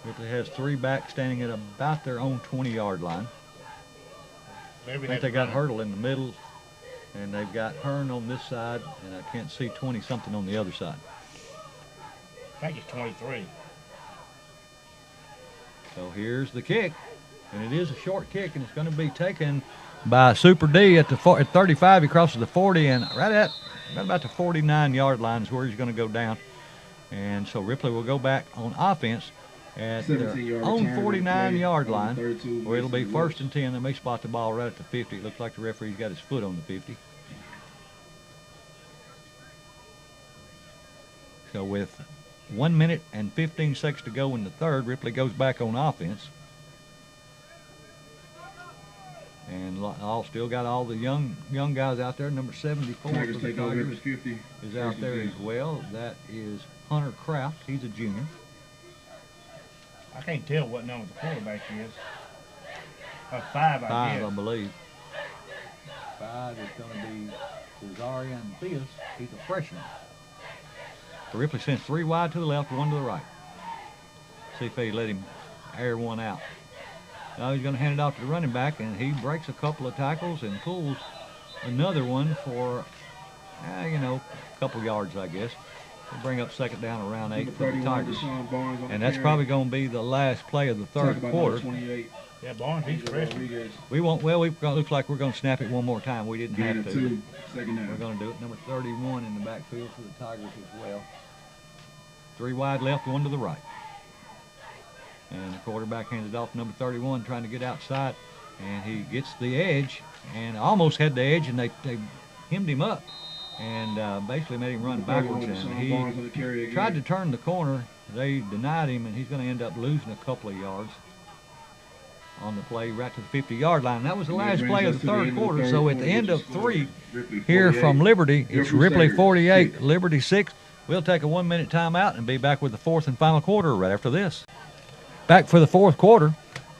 Ripley has 3 back standing at about their own 20-yard line. I think they got Hurdle in the middle, and they've got Hearn on this side, and I can't see 20-something on the other side. I think it's 23. So here's the kick, and it is a short kick, and it's going to be taken by Super D at 35. He crosses the 40, and right about the 49-yard line is where he's going to go down. And so Ripley will go back on offense at their own 49-yard line, where it'll be 1st and 10. They may spot the ball right at the 50. It looks like the referee's got his foot on the 50. So with 1 minute and 15 seconds to go in the third, Ripley goes back on offense. And all still got all the young guys out there. Number 74 for the Tigers is out there as well. That is Hunter Kraft. He's a junior. I can't tell what number the quarterback is. 5, I guess. 5, I believe. 5 is going to be Cesarian Theus. He's a freshman. So Ripley sends 3 wide to the left, 1 to the right. See if they let him air one out. Now he's going to hand it off to the running back, and he breaks a couple of tackles and pulls another one for, a couple yards, I guess. We'll bring up second down around 8 for the Tigers. And that's probably going to be the last play of the third quarter. Yeah, Barnes, he's fresh. We won't. Well, looks like we're going to snap it one more time. We didn't have to. Second down. We're going to do it. Number 31 in the backfield for the Tigers as well. 3 wide left, 1 to the right. And the quarterback hands it off to number 31, trying to get outside. And he gets the edge, and almost had the edge, and they hemmed him up and basically made him run backwards. And he tried to turn the corner. They denied him, and he's going to end up losing a couple of yards on the play right to the 50-yard line. And that was the last play of the third quarter. So at the end of 3 here from Liberty, it's Ripley 48, Liberty 6. We'll take a 1-minute timeout and be back with the fourth and final quarter right after this. Back for the fourth quarter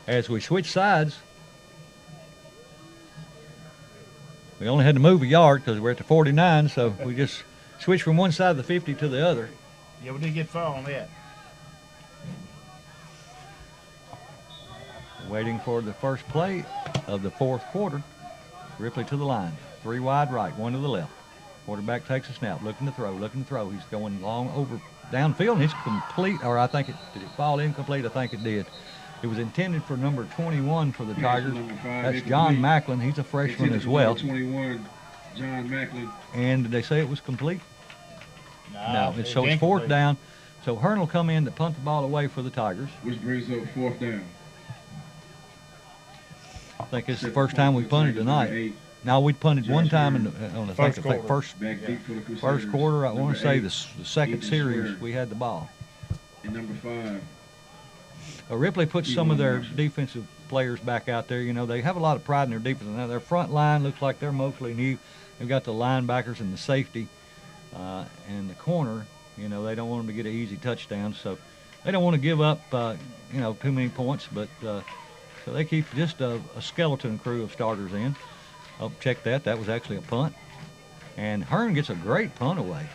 as we switch sides. We only had to move a yard because we're at the 49, so we just switched from one side of the 50 to the other. Yeah, we didn't get far on that. Waiting for the first play of the fourth quarter. Ripley to the line. 3 wide right, 1 to the left. Quarterback takes a snap, looking to throw. He's going long over downfield, and it's complete, or I think did it fall incomplete? I think it did. It was intended for number 21 for the Tigers. That's John Macklin. He's a freshman as well. 21, John Macklin. And did they say it was complete? No. So it's fourth down. So Hearn will come in to punt the ball away for the Tigers. Which brings up fourth down. I think it's the first time we punted tonight. Now, we punted one time on the first quarter. I want to say the second series we had the ball. And number 5. Ripley puts some of their defensive players back out there. You know, they have a lot of pride in their defense. Now, their front line looks like they're mostly new. They've got the linebackers and the safety and the corner. You know, they don't want them to get an easy touchdown, so they don't want to give up, too many points. But so they keep just a skeleton crew of starters in. Oh, check that. That was actually a punt. And Hearn gets a great punt away.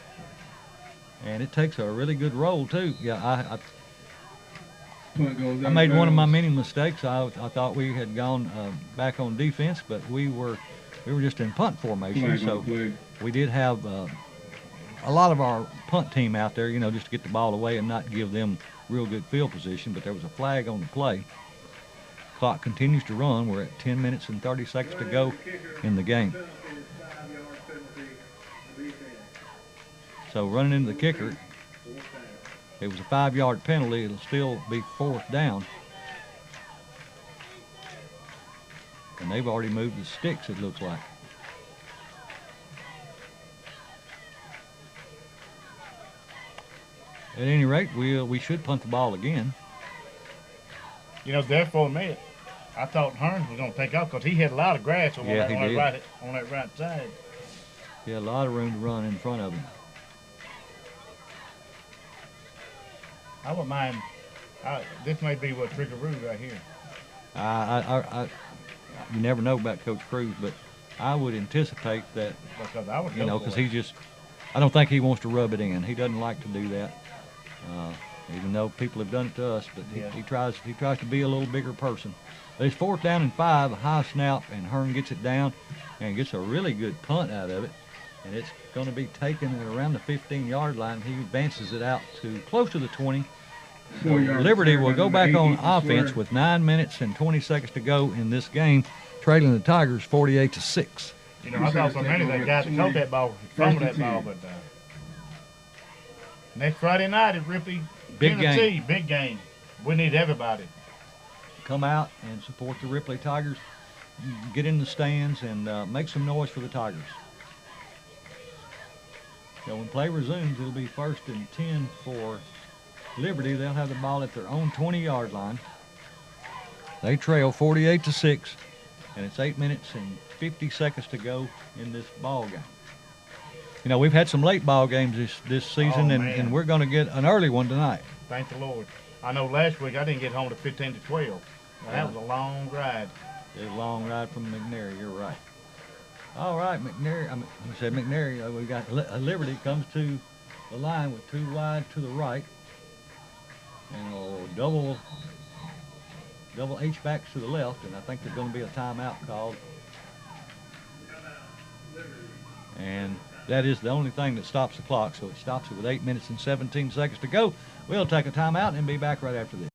And it takes a really good roll, too. Yeah, I made one of my many mistakes. I thought we had gone back on defense, but we were just in punt formation. So we did have a lot of our punt team out there, just to get the ball away and not give them real good field position. But there was a flag on the play. Clock continues to run. We're at 10 minutes and 30 seconds to go in the game. So running into the kicker, it was a 5-yard penalty. It'll still be fourth down. And they've already moved the sticks, it looks like. At any rate, we should punt the ball again. There for a minute, I thought Hearn was going to take off because he had a lot of grass on that right side. He had a lot of room to run in front of him. I wouldn't mind. This may be what Trickaroo right here. You never know about Coach Cruz, but I would anticipate that, because I don't think he wants to rub it in. He doesn't like to do that. Even though people have done it to us, but he tries to be a little bigger person. But it's fourth down and 5, a high snap, and Hearn gets it down and gets a really good punt out of it. And it's going to be taken at around the 15-yard line. He advances it out to close to the 20. Liberty will go back on offense with 9 minutes and 20 seconds to go in this game, trailing the Tigers 48-6. I thought for a minute that guy that caught that ball, fumbled that ball, but next Friday night at Ripley, Tennessee, big game. We need everybody. Come out and support the Ripley Tigers. Get in the stands and make some noise for the Tigers. So when play resumes, it'll be 1st and 10 for Liberty. They'll have the ball at their own 20-yard line. They trail 48-6, and it's 8 minutes and 50 seconds to go in this ball game. We've had some late ball games this season, and we're going to get an early one tonight. Thank the Lord. I know last week I didn't get home to 15-12. That was a long ride. It was a long ride from McNary. You're right. All right, McNary. We got Liberty comes to the line with 2 wide to the right. And a double double H-backs to the left, and I think there's going to be a timeout called. And that is the only thing that stops the clock, so it stops it with 8 minutes and 17 seconds to go. We'll take a timeout and be back right after this.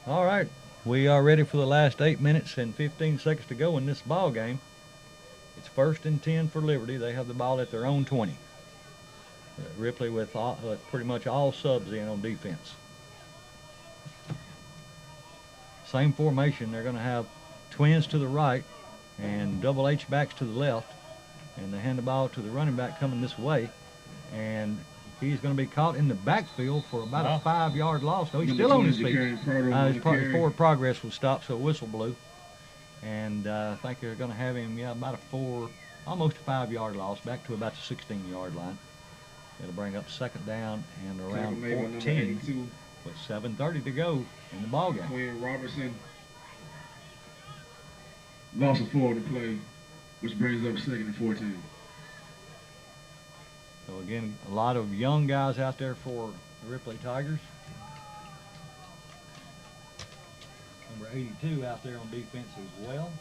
All right, we are ready for the last 8 minutes and 15 seconds to go in this ball game. It's 1st and 10 for Liberty. They have the ball at their own 20. Ripley with pretty much all subs in on defense. Same formation. They're going to have twins to the right and double H-backs to the left. And they hand the ball to the running back coming this way. And he's going to be caught in the backfield for about a 5-yard loss. No, he's still on his feet. His forward progress was stopped, so a whistle blew. And I think they're going to have him, about almost a 5-yard loss, back to about the 16-yard line. It'll bring up 2nd down and around 14 with 7:30 to go in the ball game. Quinn Robertson lost a 4 on the play, which brings up 2nd and 14. So again, a lot of young guys out there for the Ripley Tigers. Number 82 out there on defense as well.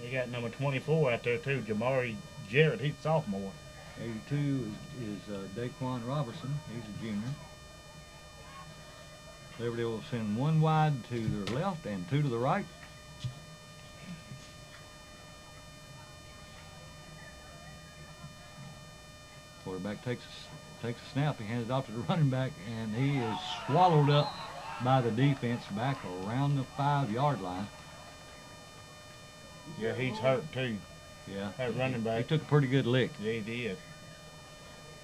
You got number 24 out there too, Jamari Jarrett. He's a sophomore. 82 is Daquan Robertson. He's a junior. Liberty will send 1 wide to their left and 2 to the right. Quarterback takes a snap. He hands it off to the running back, and he is swallowed up by the defense back around the 5-yard line. Yeah, he's hurt too. Yeah, that running back. He took a pretty good lick. Yeah, he did.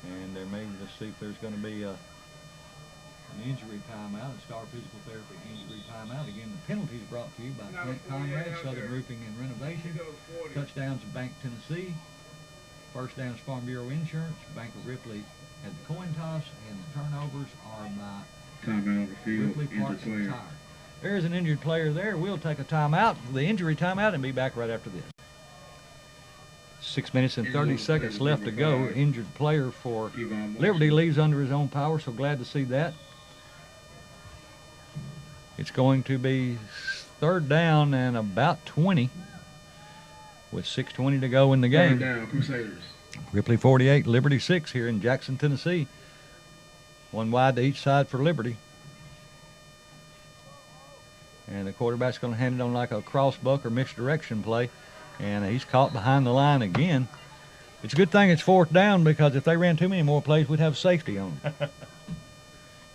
And they're maybe to see if there's going to be an injury timeout, a Star Physical Therapy injury timeout. Again, the penalties brought to you by Clint Conrad, Southern Roofing and Renovation, touchdowns of Bank Tennessee, first downs Farm Bureau Insurance, Bank of Ripley had the coin toss, and the turnovers are by timeout on the field, Ripley injured Parks and player. Tire. There's an injured player there. We'll take a timeout, the injury timeout, and be back right after this. 6 minutes and 30 seconds left to go. Injured player for Liberty leaves under his own power, so glad to see that. It's going to be 3rd down and about 20 with 6:20 to go in the game. 3rd down, Crusaders. Ripley 48, Liberty 6 here in Jackson, Tennessee. 1 wide to each side for Liberty. And the quarterback's going to hand it on like a cross buck or misdirection play. And he's caught behind the line again. It's a good thing it's 4th down, because if they ran too many more plays, we'd have safety on them.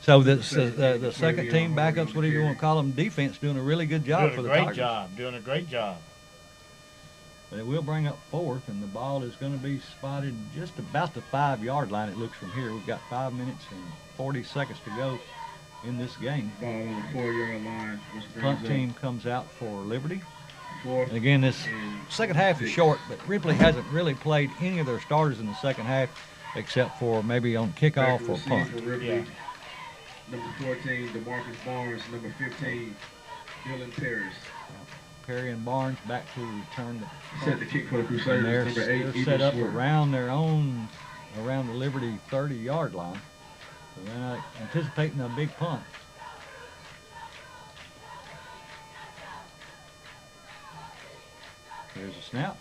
So the second team backups, whatever you want to call them, defense doing a really good job for the Tigers. Doing a great job. But it will bring up 4th, and the ball is going to be spotted just about the 5-yard line, it looks from here. We've got 5 minutes and 40 seconds to go in this game. Ball on the 4-yard line. Punt team comes out for Liberty. 4th And again, this second half is short, but Ripley hasn't really played any of their starters in the second half except for maybe on kickoff or punt. Yeah. Number 14, DeMarcus Barnes. Number 15, Dylan Paris. Perry and Barnes back to return Set the kick for the and Crusaders. Number 8, they're set up around the Liberty 30-yard line. So they're not anticipating a big punt. There's a snap,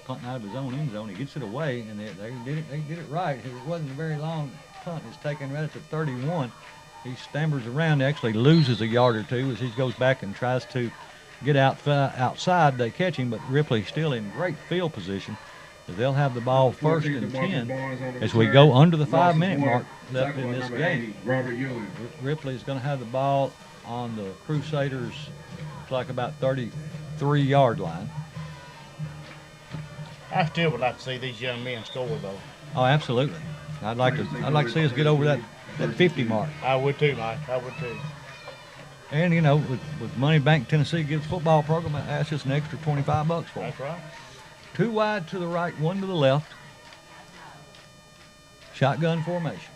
punting out of his own end zone. He gets it away, and they did it right. It wasn't a very long punt. It's taken right at the 31. He stammers around, actually loses a yard or two as he goes back and tries to get outside. They catch him, but Ripley's still in great field position. They'll have the ball 1st and 10 as we go under the 5-minute mark left in this game. Ripley's going to have the ball on the Crusaders, it's like about 33-yard line. I still would like to see these young men score, though. Oh, absolutely. I'd like to see us get over that 50 mark. I would too, Mike. I would too. And, you know, with Money Bank Tennessee gives football program, that's just an extra $25 for them. That's right. 2 wide to the right, 1 to the left. Shotgun formation.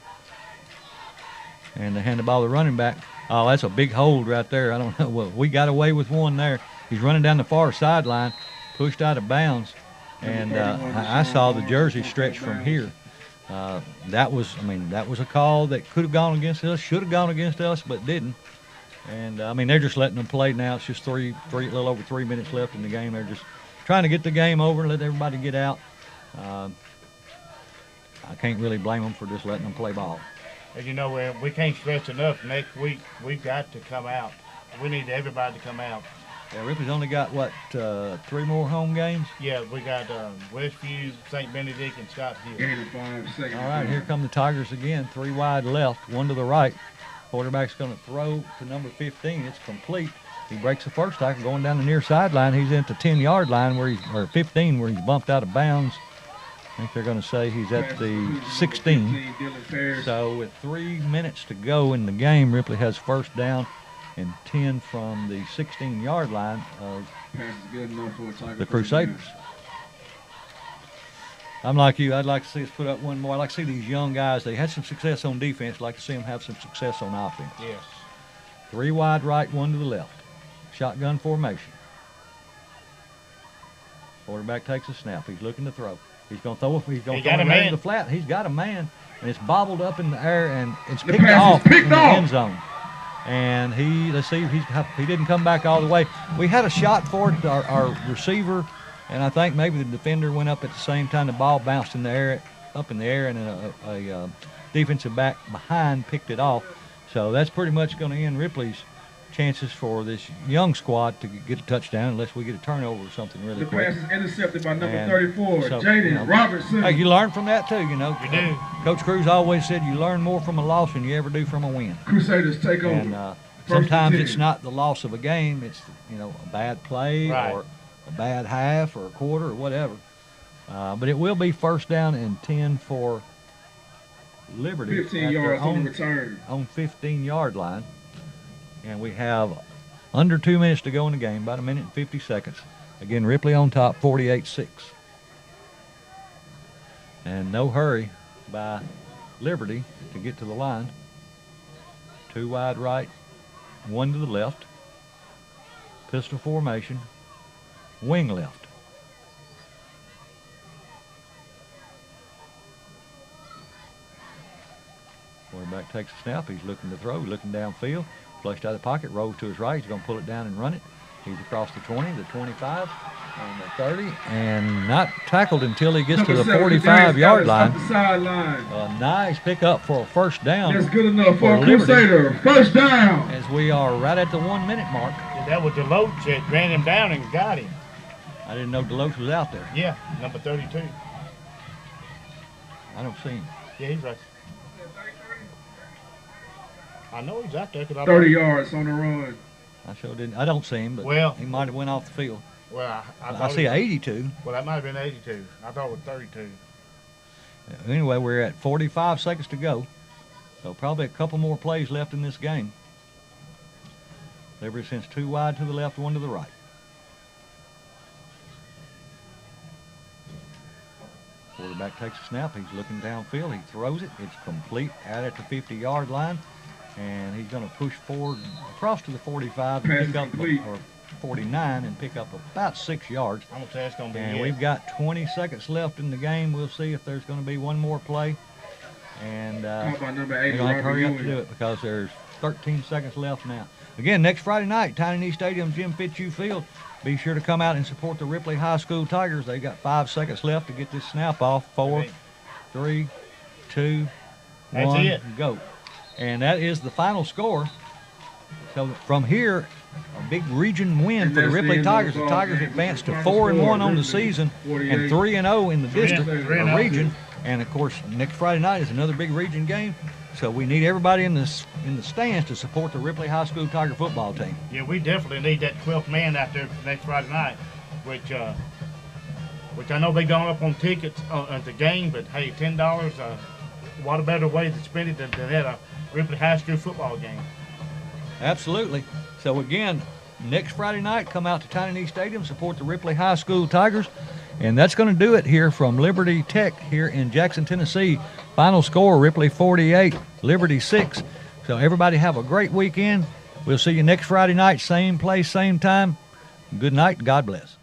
And they hand the ball to the running back. Oh, that's a big hold right there. I don't know. Well, we got away with one there. He's running down the far sideline, pushed out of bounds. And I saw the jersey stretch from here. That was a call that could have gone against us, should have gone against us, but didn't. And I mean, they're just letting them play now. It's just a little over 3 minutes left in the game. They're just trying to get the game over, let everybody get out. I can't really blame them for just letting them play ball. And you know, we can't stress enough. Next week we've got to come out. We need everybody to come out. Yeah, Ripley's only got, what, 3 more home games? Yeah, we got Westview, St. Benedict, and Scott Hill. Gain of 5 seconds. All right, here come the Tigers again. 3 wide left, 1 to the right. Quarterback's going to throw to number 15. It's complete. He breaks the first tackle going down the near sideline. He's at the 10-yard line or 15 where he's bumped out of bounds. I think they're going to say he's at the 16. So with 3 minutes to go in the game, Ripley has first down and 10 from the 16-yard line of the Crusaders. I'm like you. I'd like to see us put up one more. I'd like to see these young guys. They had some success on defense. I'd like to see them have some success on offense. Yes. 3 wide right, 1 to the left. Shotgun formation. Quarterback takes a snap. He's looking to throw. He's going to throw. He's going to throw it right to the flat. He's got a man, and it's bobbled up in the air, and it's picked off in the end zone. And let's see, he didn't come back all the way. We had a shot for it, our receiver, and I think maybe the defender went up at the same time. The ball bounced in the air, up in the air, and a defensive back behind picked it off. So that's pretty much going to end Ripley's chances for this young squad to get a touchdown unless we get a turnover or something really quick. The pass is intercepted by number 34, so, Jaden Robertson. Hey, you learn from that too, you know. You do. Coach Cruz always said you learn more from a loss than you ever do from a win. Crusaders take over. And sometimes it's not the loss of a game. It's, you know, a bad play or a bad half or a quarter or whatever. But it will be first down and 10 for Liberty. 15 yards on the return. On 15-yard line. And we have under 2 minutes to go in the game, about 1 minute and 50 seconds. Again, Ripley on top, 48-6. And no hurry by Liberty to get to the line. 2 wide right, 1 to the left. Pistol formation, wing left. Quarterback takes a snap. He's looking to throw, looking downfield. Flushed out of the pocket, rolls to his right. He's going to pull it down and run it. He's across the 20, the 25, and the 30, and not tackled until he gets to the 45-yard line. A nice pickup for a first down. That's good enough for a Crusader. First down. As we are right at the 1 minute mark. Yeah, that was Deloach that ran him down and got him. I didn't know Deloach was out there. Yeah, number 32. I don't see him. Yeah, he's right. I know he's out there. 30 yards on the run. I sure didn't. I don't see him, but he might have went off the field. Well, I see 82. Well, that might have been 82. I thought it was 32. Anyway, we're at 45 seconds to go. So probably a couple more plays left in this game. Liberty sends 2 wide to the left, 1 to the right. Quarterback takes a snap. He's looking downfield. He throws it. It's complete out at the 50-yard line. And he's going to push forward across to the 45 and pick up, or 49 and pick up about 6 yards. I'm going to say it's going to be And we've got 20 seconds left in the game. We'll see if there's going to be one more play. And we're going to have to hurry up to do it because there's 13 seconds left now. Again, next Friday night, Tiny Knee Stadium, Jim Fitzhugh Field. Be sure to come out and support the Ripley High School Tigers. They got 5 seconds left to get this snap off. 4, 3, 2, 1, go. And that is the final score. So from here, a big region win for the Ripley Tigers. The Tigers advanced to 4-1 on the season and 3-0 in the district or region. And of course, next Friday night is another big region game. So we need everybody in the stands to support the Ripley High School Tiger football team. Yeah, we definitely need that 12th man out there next Friday night, which I know they gone up on tickets at the game, but hey, $10. What a better way to spend it than at a Ripley High School football game. Absolutely. So again, next Friday night, come out to Tiny Knee Stadium, support the Ripley High School Tigers. And that's going to do it here from Liberty Tech here in Jackson, Tennessee. Final score, Ripley 48, Liberty 6. So everybody have a great weekend. We'll see you next Friday night, same place, same time. Good night. God bless.